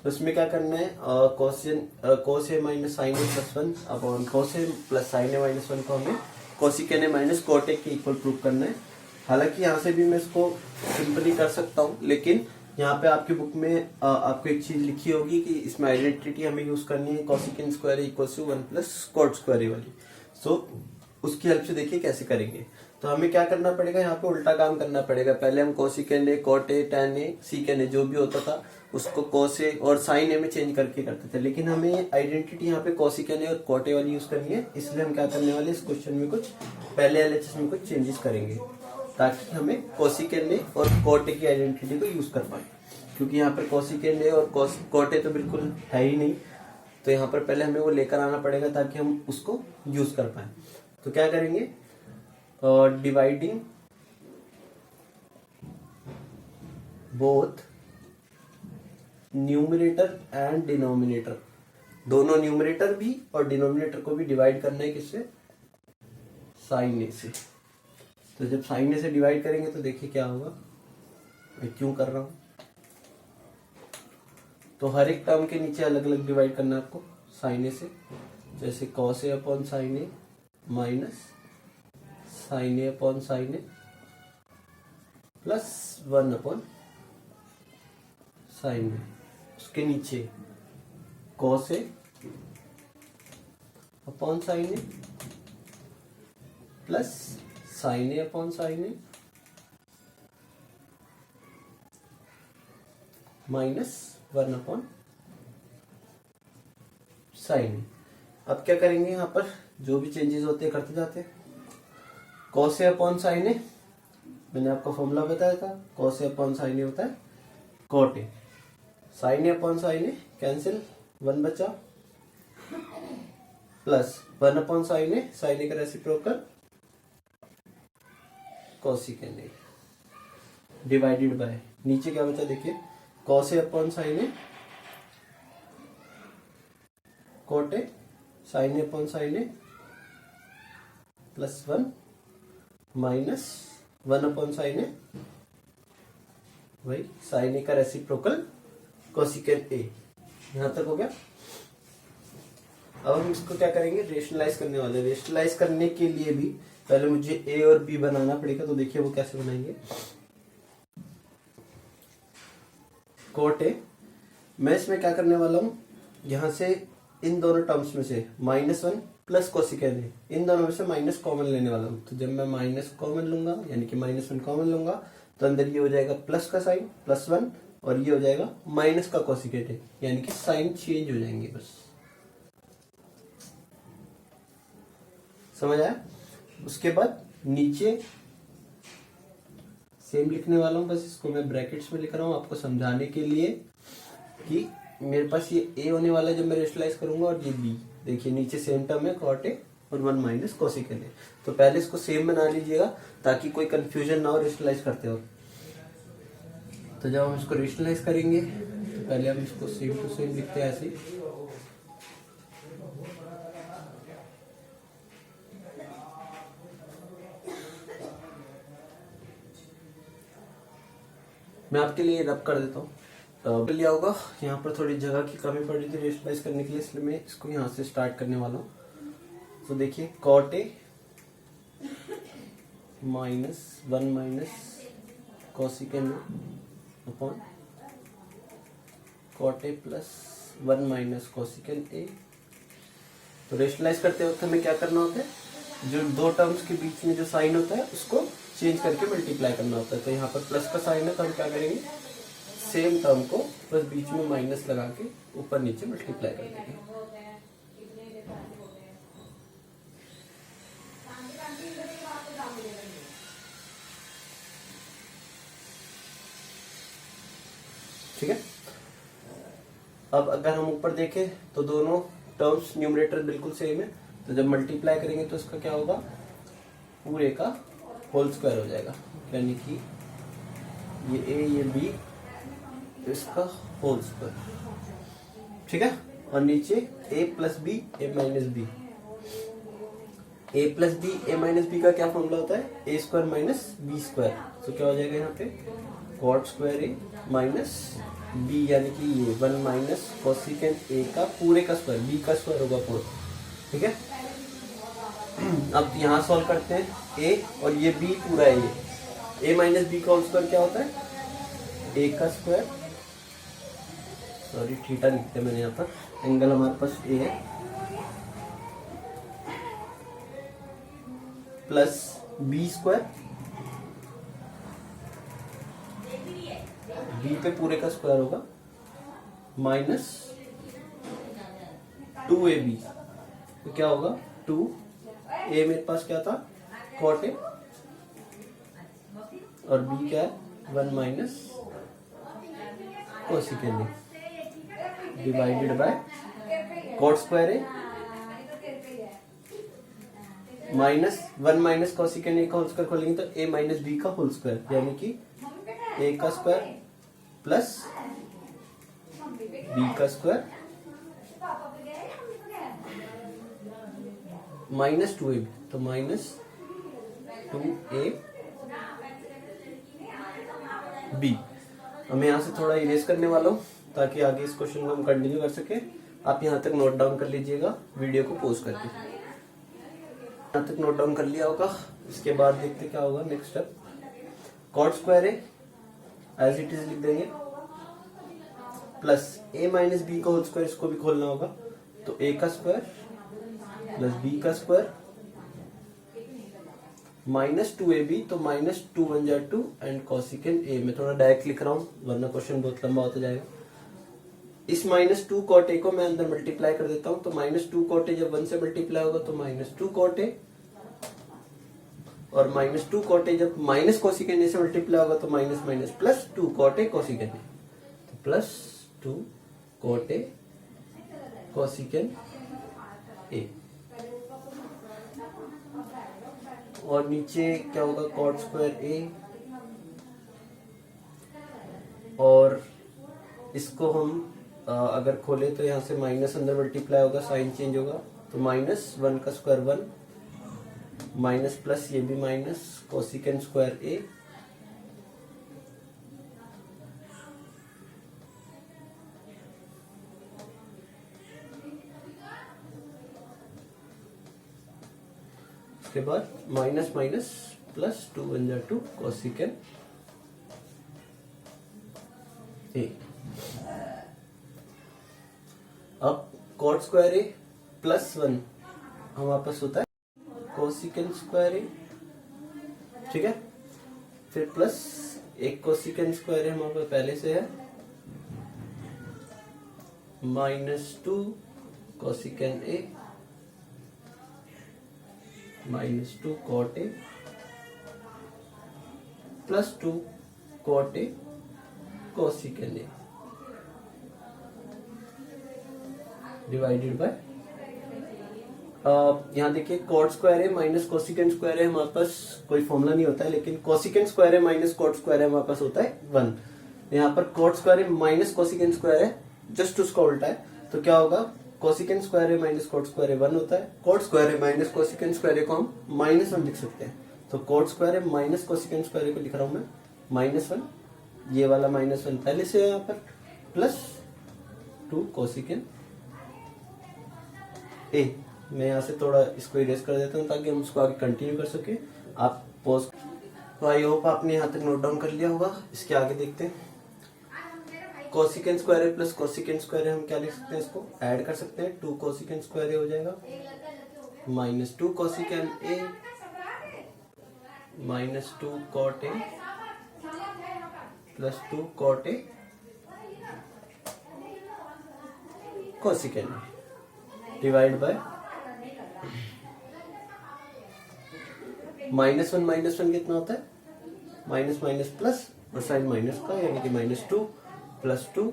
तो इसमें क्या करना है, cos A minus sine a plus 1 upon cos A plus sine A minus 1 को हमें कोसिकेन ए माइनस कॉट ए के इक्वल प्रूव करना है। हालांकि यहाँ से भी मैं इसको सिंपली कर सकता हूँ, लेकिन यहाँ पे आपकी बुक में आपको एक चीज लिखी होगी कि इसमें आइडेंटिटी हमें यूज करनी है cosec square equal to 1 plus cot square a वाली। सो उसकी हेल्प से देखिए कैसे करेंगे। तो हमें क्या करना पड़ेगा, यहाँ पे उल्टा काम करना पड़ेगा। पहले हम कोसिकेन ए, कॉट ए, टैन ए, सीकेन ए जो भी होता था उसको कॉस ए और साइन ए में चेंज करके करते थे, लेकिन हमें आइडेंटिटी यहाँ पे कोसिकेन ए और कॉट ए वाली यूज करनी है। इसलिए हम क्या करने वाले इस क्वेश्चन में कुछ पहले एलएचएस में कुछ चेंजेस करेंगे ताकि हमें कोसिकेन ए और कॉट ए की आइडेंटिटी को यूज कर पाए, क्योंकि यहाँ पर कोसिकेन ए और कॉट ए तो बिल्कुल है ही नहीं। तो यहाँ पर पहले हमें वो लेकर आना पड़ेगा ताकि हम उसको यूज कर पाए। तो क्या करेंगे, dividing both numerator and denominator, दोनों न्यूमरेटर भी और डिनोमिनेटर को भी डिवाइड करना है किससे, साइन ए से। तो जब साइन ए से डिवाइड करेंगे तो देखिए क्या होगा, मैं क्यों कर रहा हूं? तो हर एक टर्म के नीचे अलग अलग डिवाइड करना है आपको साइन ए से। जैसे cos a upon sine A minus sine a upon sine a plus 1 upon sine ए। उसके नीचे cos a upon sine a plus sine a upon sine A minus 1 upon sine ए। अब क्या करेंगे, यहां पर जो भी चेंजेस होते हैं करते जाते हैं। Cos a upon sine a, मैंने आपको फॉर्मूला बताया था, cos a upon sine a होता है cot a. Sine a upon sine a cancel, 1 बचा, प्लस 1 अपॉन साइन ए का reciprocal cosecant a divided by नीचे क्या बचा देखिए, cos a upon sine a cot a sine a upon sine a plus 1 minus 1 upon sine a, वही sine ए का reciprocal cosecant ए। यहां तक हो गया। अब हम इसको क्या करेंगे, रेशनलाइज करने वाले। रेशनलाइज करने के लिए भी पहले मुझे ए और बी बनाना पड़ेगा, तो देखिए वो कैसे बनाएंगे। कोट ए, मैं इसमें क्या करने वाला हूं, यहां से इन दोनों टर्म्स में से -1 प्लस कोसिकेंड ए, इन दोनों में से माइनस कॉमन लेने वाला हूं। तो जब मैं माइनस कॉमन लूंगा यानी कि -1 कॉमन लूंगा तो अंदर ये हो जाएगा प्लस का साइन +1 और ये हो जाएगा माइनस का कोसिकेंड ए, यानी कि साइन चेंज हो जाएंगे बस। समझ आया? उसके बाद नीचे सेम लिखने वाला हूं, बस इसको मैं ब्रैकेट्स में लिख रहा हूं आपको समझाने के लिए कि मेरे पास ये ए होने वाला है जब मैं रेशनलाइज करूंगा, और ये बी। देखिए नीचे सेम टर्म है कॉट ए और 1 माइनस कोसिकेंड ए। तो पहले इसको सेम बना लीजिएगा ताकि कोई कंफ्यूजन ना हो रेशनलाइज करते हो। तो जब हम इसको रेशनलाइज करेंगे तो पहले हम इसको सेम टू सेम लिखते हैं ऐसे। मैं आपके लिए रब कर देता हूँ। लिया होगा, यहाँ पर थोड़ी जगह की कमी पड़ रही थी रेशनलाइज करने के लिए, इसलिए मैं इसको यहाँ से स्टार्ट करने वाला हूँ। तो देखिए cot a minus 1 minus cosecant upon cot a plus 1 minus cosecant a. तो रेशनलाइज करते वक्त हमें क्या करना होता है, जो दो टर्म्स के बीच में जो साइन होता है उसको चेंज करके मल्टीप्लाई करना होता है। तो यहाँ पर प्लस का साइन है तो हम क्या करेंगे, सेम टर्म को बस बीच में माइनस लगा के ऊपर नीचे मल्टीप्लाई कर देंगे। ठीक है। अब अगर हम ऊपर देखें तो दोनों टर्म्स न्यूमरेटर बिल्कुल सेम है, तो जब मल्टीप्लाई करेंगे तो इसका क्या होगा, पूरे का होल स्क्वायर हो जाएगा, यानी कि ये ए ये बी इसका होल स्क्वायर। ठीक है। और नीचे a plus b a minus B, A plus b a minus b का क्या फॉर्मूला होता है, a square minus B square. तो क्या हो जाएगा यहाँ पे cot square a minus b, यानी कि ये 1 माइनस कोसिकेंड ए का पूरे का स्क्वायर, बी का स्क्वायर होगा पूरा। ठीक है। अब यहाँ सॉल्व करते हैं, ए और ये बी पूरा है, ये a माइनस बी का होल स्क्वायर क्या होता है, ए का स्क्वायर, सॉरी थीटा लिखते हैं मैंने यहाँ पर, एंगल हमारे पास ए है, प्लस बी स्क्वायर, बी पे पूरे का स्क्वायर होगा, माइनस 2ab। तो क्या होगा 2 ए मेरे पास क्या था कॉट ए और बी क्या है 1 minus cosecant a divided by cot square a minus 1 minus cosecant a का होल स्क्वायर खोलेंगे तो ए माइनस बी का होल स्क्वायर, यानी कि ए का स्क्वायर प्लस बी का स्क्वायर माइनस 2ab, तो माइनस 2ab। अब मैं यहाँ से थोड़ा इरेज करने वाला हूँ ताकि आगे इस क्वेश्चन को हम कंटिन्यू कर सके। आप यहाँ तक नोट डाउन कर लीजिएगा वीडियो को पॉज करके। यहाँ तक नोट डाउन कर लिया होगा। इसके बाद देखते क्या होगा next step. Cot square a as it is लिख देंगे प्लस a माइनस बी का होल स्क्वायर, इसको भी खोलना होगा। तो a का स्क्वायर प्लस b का स्क्वायर माइनस 2ab, तो माइनस 2 1 जा 2 एंड कोसिकेंट a। मैं थोड़ा डायरेक्ट लिख रहा हूँ वरना क्वेश्चन बहुत लंबा होता जाएगा। इस माइनस 2 कॉट a को मैं अंदर मल्टीप्लाई कर देता हूँ। तो माइनस 2 कॉट a जब 1 से मल्टीप्लाई होगा तो माइनस 2 कॉट a, और माइनस 2 कॉट a जब माइनस कोसिकेंट a से मल्टीप्लाई होगा तो minus minus plus 2 cot a cosecant a, तो plus 2 cot a cosecant a। और नीचे क्या होगा कॉट स्क्वायर a, और इसको हम अगर खोले तो यहाँ से माइनस अंदर मल्टीप्लाई होगा, साइन चेंज होगा। तो माइनस 1 का स्क्वायर 1 माइनस प्लस ये भी माइनस कोसिकेंट स्क्वायर a, उसके बाद माइनस माइनस प्लस 2 1 जा 2 कोसिकेंट a। अब कॉट स्क्वायर ए प्लस 1 हमारे पास होता है कोसिकेंट स्क्वायर ए, ठीक है। फिर प्लस एक कोसिकेंट स्क्वायर ए हमारे पास पहले से है, minus 2 cosecant a minus 2 cot a plus 2 cot a cosecant a divided by, यहाँ देखिए कॉट स्क्वायर है माइनस कोसिकेंट स्क्वायर है, हमारे पास कोई फॉर्मूला नहीं होता है, लेकिन कोसिकेंट स्क्वायर है माइनस कॉट स्क्वायर है हमारे पास होता है 1। यहाँ पर कॉट स्क्वायर है माइनस कोसिकेंट स्क्वायर है, जस्ट उसका उल्टा है। तो क्या होगा कोसिकेंट स्क्वायर है माइनस कॉट स्क्वायर है 1 होता है। कॉट स्क्वायर है माइनस कोसिकेंट स्क्वायर को हम माइनस 1 लिख सकते हैं। तो कॉट स्क्वायर है माइनस कोसिकेंट स्क्वायर को लिख रहा हूं मैं माइनस 1, ये वाला माइनस 1 पहले से है यहाँ पर, प्लस 2 कोसिकेंट ए। मैं यहाँ से थोड़ा इसको इरेज कर देता हूँ ताकि हम उसको आगे कंटिन्यू कर सके। आप पॉज। तो आई होप आपने यहाँ तक नोट डाउन कर लिया होगा। इसके आगे देखते हैं। कोसिकेंट स्क्वायर ए प्लस कोसिकेंट स्क्वायर ए, हम क्या लिख सकते हैं, इसको ऐड कर सकते हैं। 2 कोसिकेंट स्क्वायर ए हो जाएगा minus 2 cosecant a minus 2 cot a plus 2 cot a cosecant divide by minus 1 कितना होता है, माइनस माइनस प्लस और साइन माइनस का, यानी कि माइनस 2 प्लस 2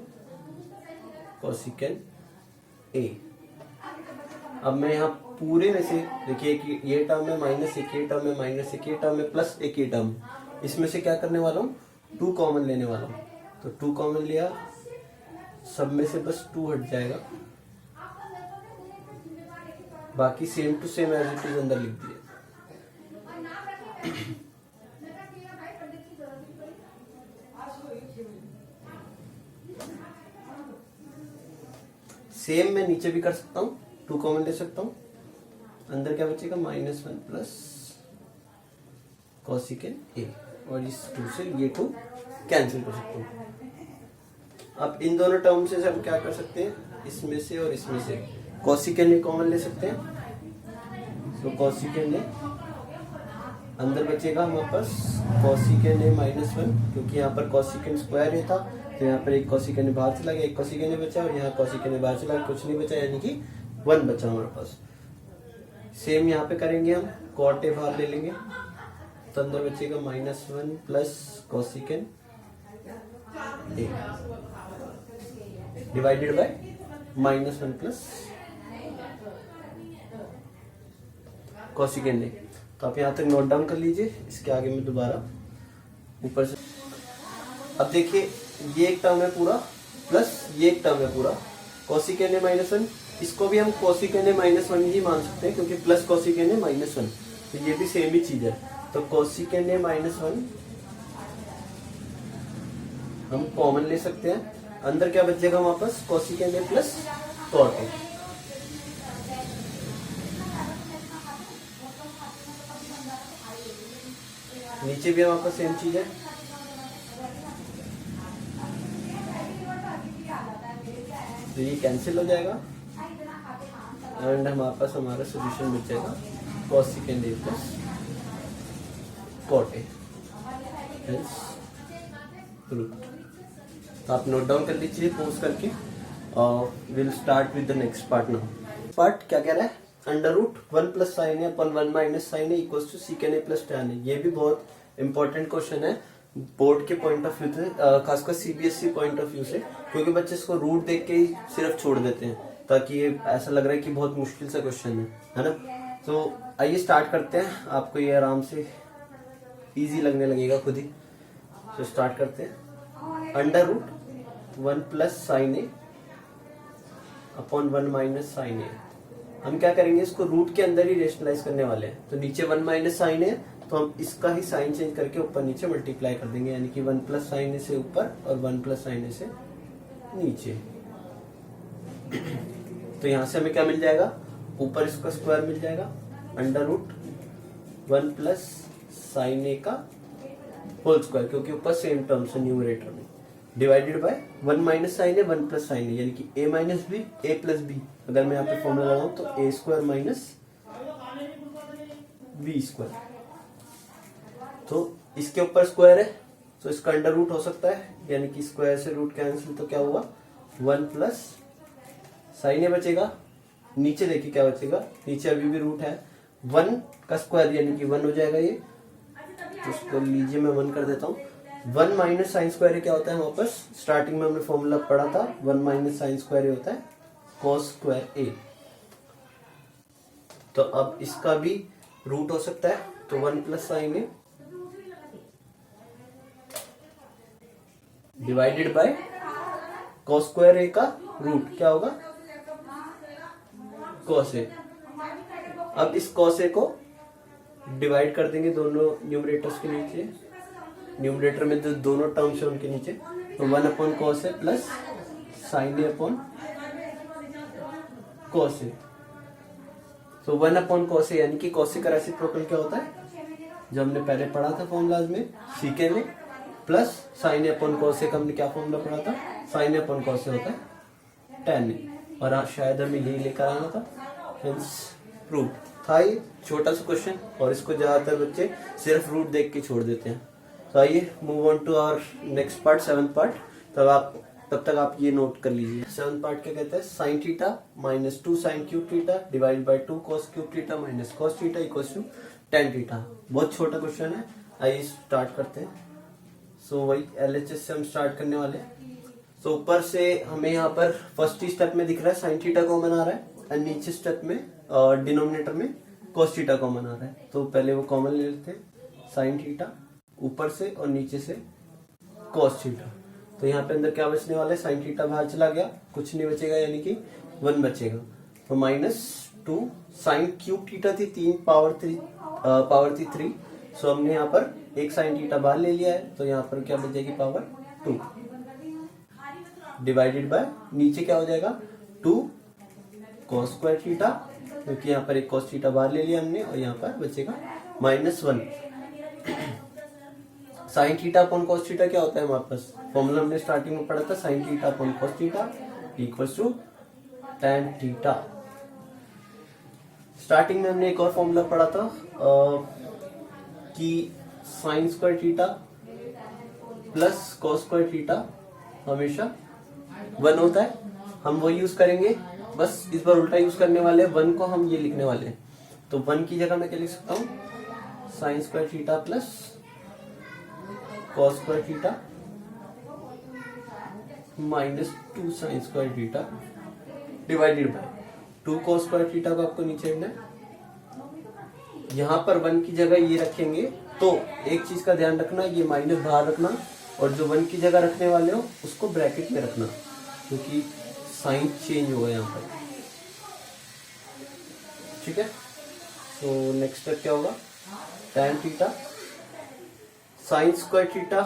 कोसिकेंट ए। अब मैं यहाँ पूरे में से देखिए कि ये टर्म है माइनस एक, ये टर्म है माइनस एक, ये टर्म है प्लस एक, ये टर्म, इसमें से क्या करने वाला हूँ 2 कॉमन लेने वाला हूँ। तो 2 कॉमन लिया, सब में से बस 2 हट जाएगा, बाकी same to same as it is अंदर लिख दिया। सेम मैं नीचे भी कर सकता हूँ, 2 कॉमन ले सकता हूँ, अंदर क्या बचेगा माइनस 1 प्लस कोसिकेंट ए, और इस 2 से ये 2 कैंसिल कर सकता हूँ। अब इन दोनों टर्म से हम क्या कर सकते हैं, इसमें से और इसमें से कोसिकेंट ए कॉमन ले सकते हैं। तो कोसिकेंट ए अंदर बचेगा हमारे पास कोसिकेंट ए माइनस 1, क्योंकि यहाँ पर कोसिकेंट स्क्वायर ए था, तो यहाँ पर एक कोसिकेंट ए बाहर चला गया, एक कोसिकेंट ए बचा, और यहाँ कोसिकेंट ए बाहर चला गया, कुछ नहीं बचा, यानी कि 1 बचा हमारे पास। सेम यहाँ पे करेंगे हम, कॉट ए बाहर ले लेंगे, तो अंदर बचेगा minus 1 plus cosecant a divided bye minus 1 plus cosecant A. तो आप यहाँ तक नोट डाउन कर लीजिए। इसके आगे मैं दोबारा ऊपर से, अब देखिए ये एक टर्म है पूरा प्लस ये एक टर्म है पूरा, कोसिकेंट ए माइनस 1, इसको भी हम कोसिकेंट ए माइनस 1 ही मान सकते हैं, क्योंकि प्लस कोसिकेंट ए माइनस 1, तो ये भी सेम ही चीज है। तो कोसिकेंट ए माइनस 1 हम कॉमन ले सकते हैं, अंदर क्या बचेगा वापस cosecant a plus cot a. नीचे भी हमारे पास सेम चीज है, तो ये कैंसिल हो जाएगा एंड हमारे पास हमारा सोल्यूशन बच जाएगा cosecant a plus cot a. आप नोट डाउन कर लीजिए पोज करके और will start with the next part now. Part क्या कह रहा है, under root 1 plus sine a upon 1 minus sine a equals to secant a plus tan a. ये भी बहुत इंपॉर्टेंट क्वेश्चन है बोर्ड के पॉइंट ऑफ व्यू से, खासकर सीबीएसई पॉइंट ऑफ व्यू से, क्योंकि बच्चे इसको रूट देख के ही सिर्फ छोड़ देते हैं, ताकि ये ऐसा लग रहा है कि बहुत मुश्किल सा क्वेश्चन है ना। तो आइए स्टार्ट करते हैं, आपको ये आराम से इजी लगने लगेगा खुद ही। तो स्टार्ट करते हैं, under root 1 plus sine a upon 1 minus sine ए। हम क्या करेंगे, इसको रूट के अंदर ही रेशनलाइज करने वाले हैं। तो नीचे 1 माइनस साइन ए, तो हम इसका ही साइन चेंज करके ऊपर नीचे मल्टीप्लाई कर देंगे, यानी कि 1 प्लस साइन ए से ऊपर और 1 प्लस साइन ए से नीचे। तो यहां से हमें क्या मिल जाएगा, ऊपर इसका स्क्वायर मिल जाएगा, अंडर रूट 1 प्लस साइन ए का होल स्क्वायर, क्योंकि ऊपर सेम टर्म्स है न्यूमरेटर में, divided by 1 minus sine A 1 plus sine A, यानी कि a minus B A plus B. अगर मैं यहाँ पे फॉर्मूला लगाऊं तो a square minus B square. तो इसके ऊपर स्क्वायर है तो इसका अंडर रूट हो सकता है, यानी कि स्क्वायर से रूट कैंसिल, तो क्या हुआ 1 प्लस साइन ए बचेगा। नीचे देखिए क्या बचेगा, नीचे अभी भी रूट है, 1 का स्क्वायर यानी कि 1 हो जाएगा ये, तो इसको लीजिए मैं 1 कर देता हूँ। 1 माइनस साइन स्क्वायर क्या होता है, वापस स्टार्टिंग में हमने फॉर्मूला पढ़ा था, 1 माइनस साइन स्क्वायर होता है कॉस स्क्वायर ए। तो अब इसका भी रूट हो सकता है, तो 1 plus sine A divided by cos square A का रूट क्या होगा कॉस ए। अब इस कॉस ए को डिवाइड कर देंगे दोनों न्यूमरेटर्स के नीचे, न्यूमरेटर में जो दोनों टर्म्स है उनके नीचे, तो 1 upon cos A plus sine a upon cos a. तो 1 अपॉन कॉस ए यानी कि कॉस ए का रेसिप्रोकल क्या होता है, जो हमने पहले पढ़ा था फॉर्मूलाज में सीकेंड a plus sine a upon cos A का हमने क्या फॉर्मूला पढ़ा था, sign a upon cos A होता है टैन ए, और शायद हमें यही लेकर आना था, हेंस प्रूव था ये छोटा सा क्वेश्चन, और इसको ज्यादातर बच्चे सिर्फ रूट देख के छोड़ देते हैं। तो आइए move on to our next part, 7th part. तब तक आप ये नोट कर लीजिए। 7th पार्ट क्या कहता है, sine theta minus 2 sine cube theta divide by 2 cos cube theta minus cos theta equals to tan theta. बहुत छोटा क्वेश्चन है, आइए स्टार्ट करते हैं। सो वही LHS से हम स्टार्ट करने वाले हैं। सो ऊपर से हमें यहाँ पर फर्स्ट ही स्टेप में दिख रहा है साइन थीटा कॉमन आ रहा है, एंड नीचे स्टेप में डिनोमिनेटर में कॉस थीटा कॉमन आ रहा है। तो पहले वो कॉमन ले लेते हैं, साइन थीटा ऊपर से और नीचे से कॉस थीटा। तो यहाँ पे अंदर क्या बचने वाला है, साइन थीटा बाहर चला गया, कुछ नहीं बचेगा, यानी कि 1 बचेगा। तो -2 साइन क्यूब थीटा थी 3 पावर थी 3, सो हमने यहाँ पर एक साइन थीटा बाहर ले लिया है, तो यहाँ पर क्या बच जाएगी पावर 2 डिवाइडेड बाय नीचे क्या हो जाएगा 2 कॉस स्क्वायर थीटा, क्योंकि यहाँ पर एक कॉस थीटा बाहर ले लिया हमने, और यहाँ पर बचेगा -1। Sign theta upon cos theta क्या होता है हमारे पास, फॉर्मूला हमने स्टार्टिंग में पढ़ा था, sine theta upon cos theta equals to tan theta. Starting में हमने एक और फॉर्मूला पढ़ा था कि sine square theta plus cos square theta हमेशा 1 होता है, हम वो यूज करेंगे, बस इस बार उल्टा यूज करने वाले हैं, 1 को हम ये लिखने वाले हैं। तो 1 की जगह मैं क्या लिख सकता हूँ, sign square theta plus cos square theta -2 sign square theta divided by 2 cos square theta को आपको नीचे लिखना है। यहाँ पर 1 की जगह ये रखेंगे, तो एक चीज का ध्यान रखना, ये माइनस बाहर रखना, और जो 1 की जगह रखने वाले हो उसको ब्रैकेट में रखना, क्योंकि साइन चेंज होगा यहाँ पर, ठीक है। तो नेक्स्ट स्टेप क्या होगा, tan theta sine square theta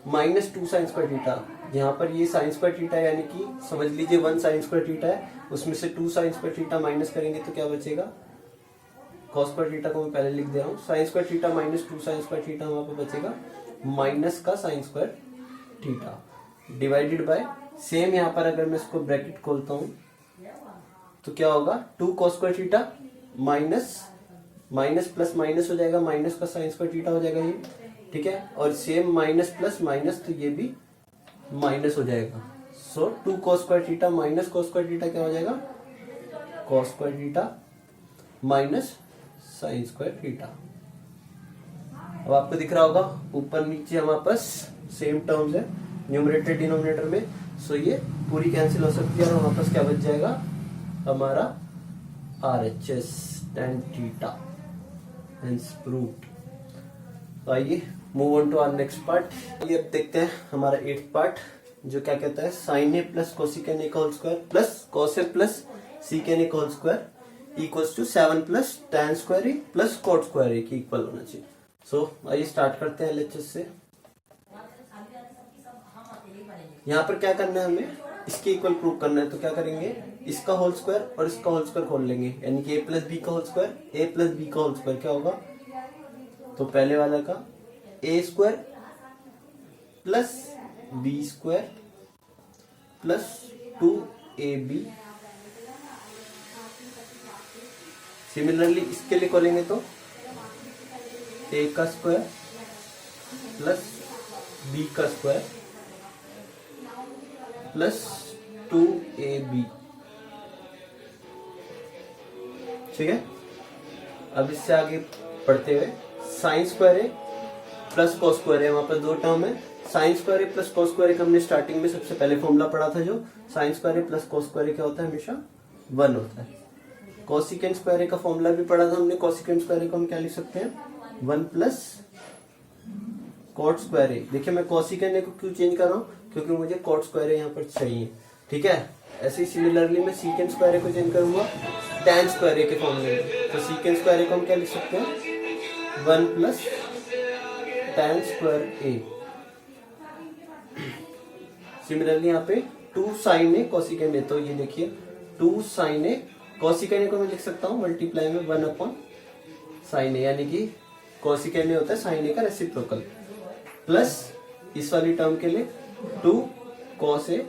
minus 2 sign square theta. यहाँ पर ये साइन स्क्वायर थीटा यानी कि समझ लीजिए 1 साइन स्क्वायर थीटा है, उसमें से 2 साइन स्क्वायर थीटा माइनस करेंगे तो क्या बचेगा, कॉस स्क्वायर थीटा को मैं पहले लिख दे रहा हूँ, sign square theta minus 2 sign square theta वहां पर बचेगा माइनस का sign square theta divided by same. यहाँ पर अगर मैं इसको ब्रैकेट खोलता हूँ तो क्या होगा, 2 cos square theta minus minus plus minus हो जाएगा, माइनस का साइन स्क्वायर थीटा हो जाएगा ये, ठीक है। और सेम माइनस प्लस माइनस तो ये भी माइनस हो जाएगा। सो 2 cos square theta minus cos square theta क्या हो जाएगा, cos square theta minus sine square theta. अब आपको दिख रहा होगा ऊपर नीचे हमारे पास सेम टर्म्स है न्यूमरेटर डिनोमिनेटर में, सो ये पूरी कैंसिल हो सकती है और हमारे पास क्या बच जाएगा, हमारा RHS tan theta hence proved. आइए move on to our next part. ये अब देखते हैं हमारा 8th पार्ट जो क्या कहता है, sign a plus cosecant A का whole square plus cos A plus सीकेन A का whole square equals to 7 plus tan square A plus cot square A की इक्वल होना चाहिए। सो आइए स्टार्ट करते हैं LHS से। यहाँ पर क्या करना है, हमें इसके इक्वल प्रूव करना है, तो क्या करेंगे, इसका होल स्क्वायर और इसका होल स्क्वायर खोल लेंगे, यानी कि a प्लस बी का whole square, a plus B का होल स्क्वायर क्या होगा, तो पहले वाला का a square plus B square plus 2ab। Similarly इसके लिए खोलेंगे तो a का स्क्वायर प्लस b का स्क्वायर प्लस 2ab, ठीक है। अब इससे आगे बढ़ते हुए sine square A plus cos square A, वहां पर दो टर्म है, sine square A plus cos square A का हमने स्टार्टिंग में सबसे पहले फॉर्मूला पढ़ा था, जो साइन स्क्वायर ए प्लस कॉस स्क्वायर ए क्या होता है, हमेशा 1 होता है। कोसिकेंट स्क्वायर ए का फॉर्मूला भी पढ़ा था हमने, कोसिकेंट स्क्वायर ए को हम क्या लिख सकते हैं, 1 प्लस कॉट स्क्वायर ए। देखिए मैं कोसिकेंट ए को क्यों चेंज कर रहा हूँ, क्योंकि मुझे कॉट स्क्वायर ए यहाँ पर चाहिए, ठीक है। ऐसे ही सिमिलरली मैं सीकेंट स्क्वायर ए को चेंज करूंगा tan स्क्वायर ए के फॉर्मूले में, तो सीकेंट स्क्वायर ए को हम क्या लिख सकते हैं, 1 प्लस tan स्क्वायर ए। सिमिलरली यहाँ पे 2 साइन ए कोसिकेंट ए, तो ये देखिए 2 साइन ए कोसिकेंट ए को मैं लिख सकता हूँ मल्टीप्लाई में 1 अपॉन साइन ए, यानी कि कोसिकेंट ए होता है साइन ए का रेसिप्रोकल, प्लस इस वाली टर्म के लिए 2 कॉस ए,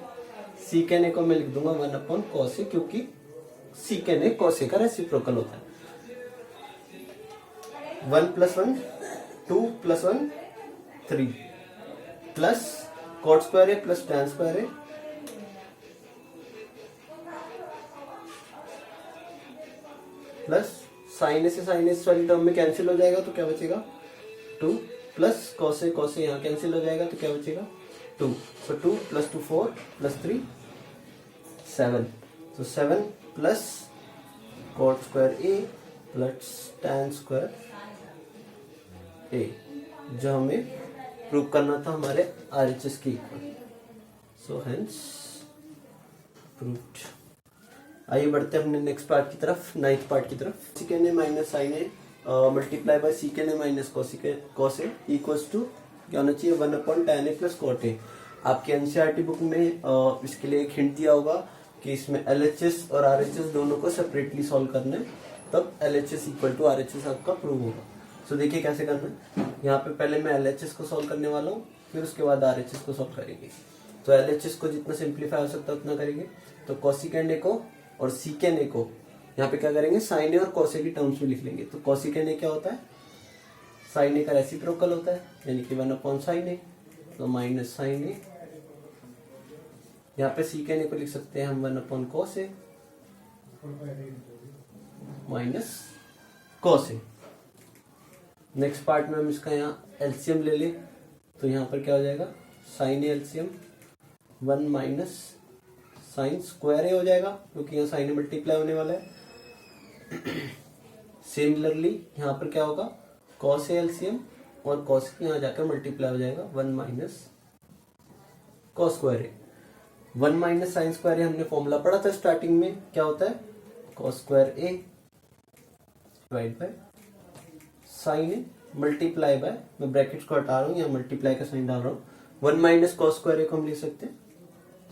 सीकेंट ए को मैं लिख दूंगा 1 अपॉन कॉस ए, क्योंकि सीकेंट ए कॉस ए का रेसिप्रोकल होता है। 1 plus 1 2 plus 1 3 plus cot square A plus tan square A plus sine A से साइन ए वाली टर्म में कैंसिल हो जाएगा, तो क्या बचेगा 2 प्लस कॉस ए यहाँ कैंसिल हो जाएगा, तो क्या बचेगा 2। सो 2 प्लस 2 4 प्लस 3 7, तो 7 प्लस कॉट स्क्वायर ए प्लस tan स्क्वायर ए, जो हमें प्रूव करना था हमारे RHS की इक्वल। So hence proved. आइए बढ़ते हैं अपने नेक्स्ट पार्ट की तरफ, 9th पार्ट की तरफ। Secant A minus sine A multiply by secant A minus cos A equals to क्या होना चाहिए, 1 upon tan A plus cot A. आपके NCERT बुक में इसके लिए एक हिंट दिया होगा कि इसमें LHS और RHS दोनों को सेपरेटली सॉल्व करना है, तब LHS इक्वल टू RHS आपका प्रूव होगा। सो देखिए कैसे करना है। यहाँ पे पहले मैं LHS को सॉल्व करने वाला हूँ, फिर उसके बाद RHS को सॉल्व करेंगे। तो LHS को जितना सिंप्लीफाई हो सकता है उतना करेंगे। तो कोसिकेंट ए को और सीकेंट ए को यहाँ पे क्या करेंगे, साइन ए और कॉस ए की टर्म्स में लिख लेंगे। तो कोसिकेंट ए क्या होता है, साइन ए का रेसिप्रोकल होता है, यानी कि 1 अपॉन साइन ए, तो माइनस साइन ए। यहाँ पे सीकेंट ए को लिख सकते हैं हम 1 upon cos A minus cos A. Next part में हम इसका यहाँ एलसीएम ले लें, तो यहाँ पर क्या हो जाएगा, sine A LCM 1 minus sine square ए हो जाएगा, क्योंकि यहाँ साइन ए मल्टीप्लाई होने वाला है। सिमिलरली यहाँ पर क्या होगा, कॉस ए एलसीएम और कॉस यहाँ जाकर मल्टीप्लाई हो जाएगा 1 minus cos square A. 1 minus sine square ए हमने फॉर्मूला पढ़ा था स्टार्टिंग में, क्या होता है, cos square a divide by sine A multiply bye, मैं ब्रैकेट्स को हटा रहा हूँ, यहाँ मल्टीप्लाई का साइन डाल रहा हूँ, 1 माइनस कॉस स्क्वायर ए को हम लिख सकते हैं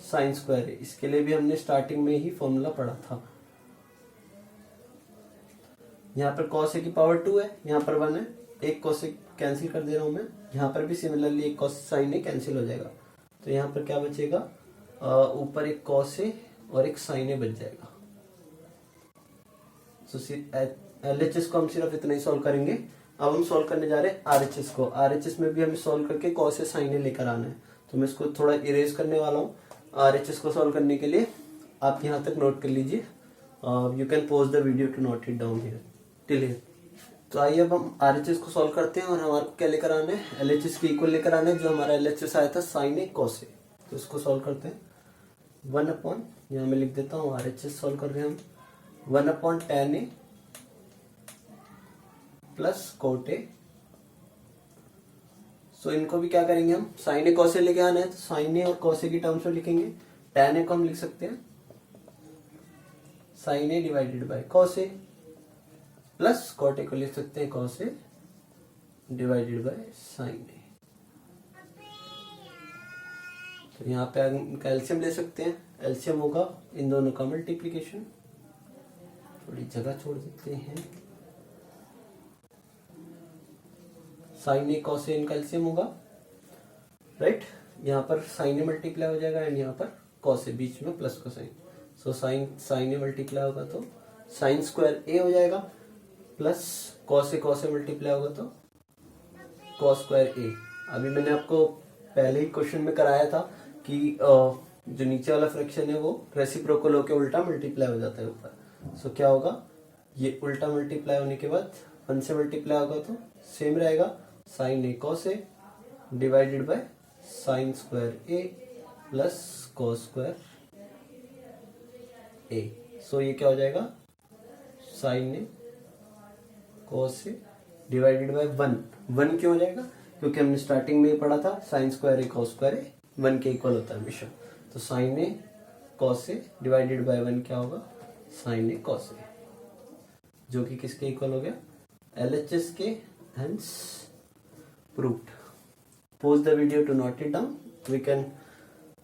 साइन स्क्वायर ए। इसके लिए भी हमने स्टार्टिंग में ही फॉर्मूला पढ़ा था। यहाँ पर कॉस ए की पावर 2 है, यहाँ पर 1 है, एक कॉस ए कैंसिल कर दे रहा हूं मैं। यहाँ पर भी सिमिलरली एक कॉस साइन ए कैंसिल हो जाएगा, तो यहाँ पर क्या बचेगा, ऊपर एक कॉस ए और एक साइन ए बच जाएगा। तो LHS को हम सिर्फ इतना ही सॉल्व करेंगे। अब हम सॉल्व करने जा रहे हैं RHS को। RHS में भी हमें सॉल्व करके कॉस ए साइन ए लेकर आना है, तो मैं इसको थोड़ा इरेज करने वाला हूँ। RHS को सॉल्व करने के लिए आप यहाँ तक नोट कर लीजिए। You can pause the video to note it down here till here. तो आइए अब हम RHS को सॉल्व करते हैं और हमारे को क्या लेकर आना है, LHS के इक्वल लेकर आना है, जो हमारा LHS आया था साइन ए कॉस ए। तो इसको सॉल्व करते हैं। 1 अपॉन, यहाँ मैं लिख देता हूँ RHS सॉल्व कर रहे हैं हम, 1 upon tan A plus cot A. So इनको भी क्या करेंगे हम, साइन ए कॉस ए लेके आना है, तो साइन ए और कॉस ए की टर्म्स में लिखेंगे। tan ए को हम लिख सकते हैं sine A divided by cos A, plus cot A को लिख सकते हैं cos A divided by sine ए। तो यहाँ पे इनका एलसीएम ले सकते हैं। एलसीएम होगा इन दोनों का मल्टीप्लीकेशन। थोड़ी जगह छोड़ देते हैं। साइन ए कॉस ए इनका एलसीएम होगा, राइट। यहाँ पर साइन ए मल्टीप्लाई हो जाएगा एंड यहाँ पर कॉस ए, बीच में plus cosine. So sine A multiply होगा तो साइन स्क्वायर ए हो जाएगा, प्लस कॉस ए मल्टीप्लाई होगा तो कॉस स्क्वायर ए। अभी मैंने आपको पहले ही क्वेश्चन में कराया था कि जो नीचे वाला फ्रैक्शन है वो रेसिप्रोकल होकर उल्टा मल्टीप्लाई हो जाता है ऊपर। सो क्या होगा, ये उल्टा मल्टीप्लाई होने के बाद 1 से मल्टीप्लाई होगा तो सेम रहेगा, sine A cos A divided by sine square A plus cos square A. So ये क्या हो जाएगा, sine A cos A divided by 1 क्यों हो जाएगा, क्योंकि हमने स्टार्टिंग में ही पढ़ा था sine square A cos square A 1 के इक्वल होता है हमेशा। तो sine A cos A divided by 1 क्या होगा, साइन ए कॉस ए, जो कि किसके इक्वल हो गया, LHS के। Hence proved. Pause the video to note it down. We can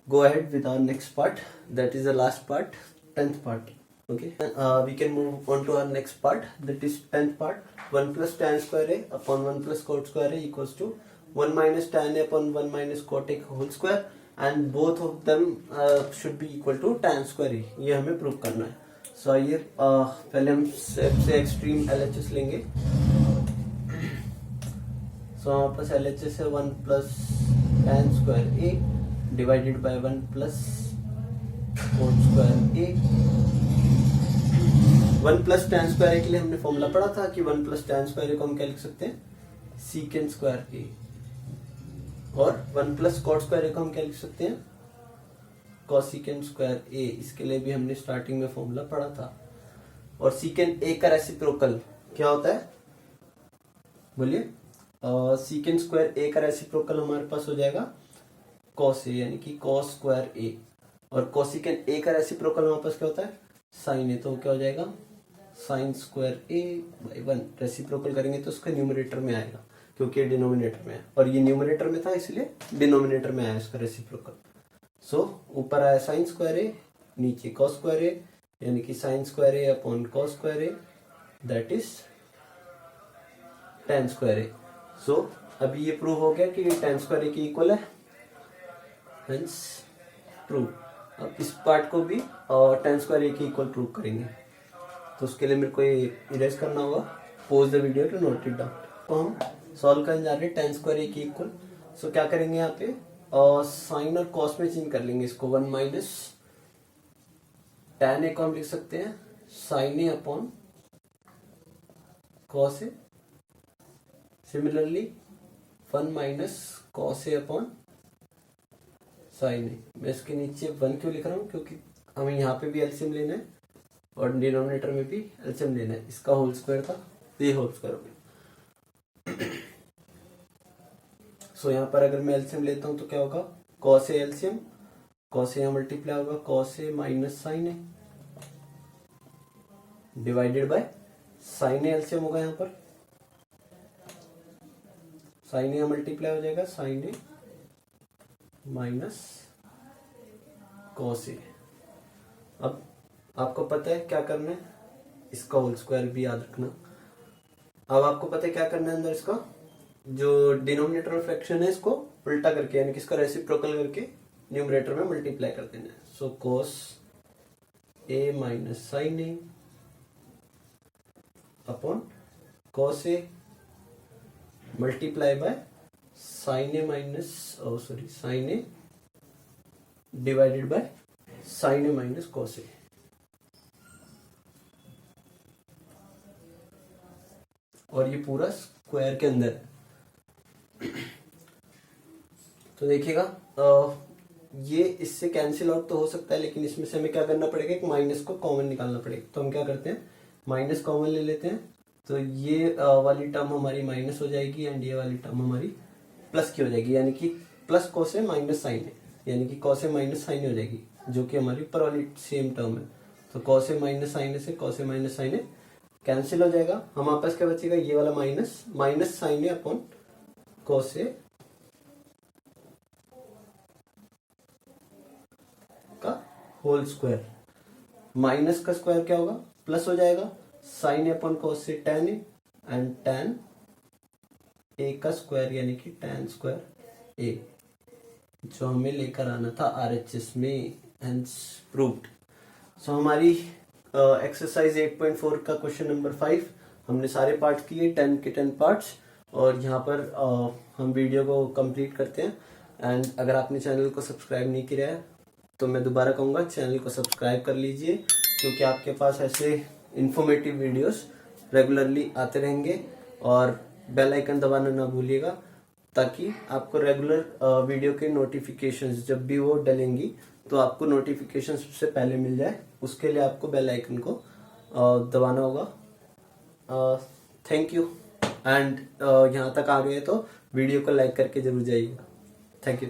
go ahead with our next part. That is the last part, 10th part. Okay. We can move on to our next part. That is 10th part. 1 plus tan square a upon 1 plus cot square a equals to 1 minus tan a upon 1 minus cot a whole square. And both of them should be equal to tan square a. ये हमें prove करना है। So आइए पहले हम सबसे extreme LHS लेंगे। सो हमारे पास LHS है 1 plus tan square A divided by 1 plus cot square A. 1 plus tan square A के लिए हमने फॉर्मूला पढ़ा था कि 1 प्लस tan स्क्वायर ए को हम क्या लिख सकते हैं, सीकेंट स्क्वायर ए। और 1 प्लस कॉट स्क्वायर ए को हम क्या लिख सकते हैं, कॉसिकेंट स्क्वायर ए। इसके लिए भी हमने स्टार्टिंग में फॉर्मूला पढ़ा था। और सीकेंट ए का रेसिप्रोकल क्या होता है, बोलिए। सीकेंट स्क्वायर ए का रेसिप्रोकल हमारे पास हो जाएगा कॉस ए, यानी कि कॉस स्क्वायर ए। और कॉसिकेंट ए का रेसिप्रोकल हमारे पास क्या होता है, साइन ए। तो क्या हो जाएगा, sign square A by 1। Reciprocal करेंगे तो उसका न्यूमरेटर में आएगा, क्योंकि डिनोमिनेटर में है, और ये न्यूमरेटर में था इसलिए डिनोमिनेटर में आया इसका रेसिप्रोकल। सो ऊपर आया साइन स्क्वायर ए, नीचे कॉस स्क्वायर ए, यानी कि sine square A upon cos square A, that is tan square A. So अभी ये प्रूव हो गया कि tan स्क्वायर ए की इक्वल है, हेंस प्रूव। अब इस पार्ट को भी tan स्क्वायर ए की इक्वल प्रूव करेंगे, तो उसके लिए मेरे को ये इरेज करना होगा। Pause the video to note it down. तो हम सॉल्व करने जा रहे हैं tan स्क्वायर ए की इक्वल। सो क्या करेंगे यहाँ पे, साइन और कॉस में चेंज कर लेंगे इसको। 1 माइनस tan ए को हम लिख सकते हैं sine a upon cos A. Similarly 1 minus cos a upon sine ए। मैं इसके नीचे 1 क्यों लिख रहा हूँ, क्योंकि हमें यहाँ पे भी एलसीएम लेना है और डिनोमिनेटर में भी एलसीएम लेना है। इसका होल स्क्वायर था तो ये होल स्क्वायर हो गया। सो यहाँ पर अगर मैं एलसीएम लेता हूँ तो क्या होगा, cos A LCM, cos A यहाँ मल्टीप्लाई होगा cos A minus sine A divided by sine A LCM होगा। यहाँ पर साइन ए मल्टीप्लाई हो जाएगा sine A minus cos A। अब आपको पता है क्या करना है, इसका होल स्क्वायर भी याद रखना। अब आपको पता है क्या करना है अंदर, इसका जो डिनोमिनेटर में फ्रैक्शन है इसको उल्टा करके यानी कि इसका रेसिप्रोकल करके न्यूमरेटर में मल्टीप्लाई कर देना है। So cos A minus sine A upon cos A multiply by sine A minus sine A divided by sine A minus cos A। और ये पूरा स्क्वायर के अंदर है। तो देखिएगा ये इससे कैंसिल आउट तो हो सकता है, लेकिन इसमें से हमें क्या करना पड़ेगा, एक माइनस को कॉमन निकालना पड़ेगा। तो हम क्या करते हैं, माइनस कॉमन ले लेते हैं। तो ये वाली टर्म हमारी माइनस हो जाएगी एंड ये वाली टर्म हमारी प्लस की हो जाएगी, यानी कि plus cos A minus sine A, यानी कि cos A minus sine A हो जाएगी, जो कि हमारी ऊपर वाली सेम टर्म है। तो cos A minus sine A से cos A minus sine A cancel हो जाएगा। हमारे पास क्या बचेगा, ये वाला minus sine A upon cos A का होल स्क्वायर। माइनस का स्क्वायर क्या होगा, प्लस हो जाएगा, sine A upon cos A tan A and tan A का स्क्वायर यानी कि tan स्क्वायर A, जो हमें लेकर आना था RHS में, हेंस प्रूव्ड। सो हमारी एक्सरसाइज 8.4 का क्वेश्चन नंबर 5 हमने सारे पार्ट किए, 10 के 10 पार्ट्स। और यहाँ पर हम वीडियो को कंप्लीट करते हैं। एंड अगर आपने चैनल को सब्सक्राइब नहीं किया है तो मैं दोबारा कहूँगा चैनल को सब्सक्राइब कर लीजिए, क्योंकि आपके पास ऐसे इंफॉर्मेटिव वीडियोस रेगुलरली आते रहेंगे। और बेल आइकन दबाना ना भूलिएगा, ताकि आपको रेगुलर वीडियो के नोटिफिकेशंस जब भी वो डलेंगी तो आपको नोटिफिकेशन सबसे पहले मिल जाए। उसके लिए आपको बेल आइकन को दबाना होगा। Thank you. एंड यहाँ तक आ गए तो वीडियो को लाइक करके जरूर जाइएगा। Thank you.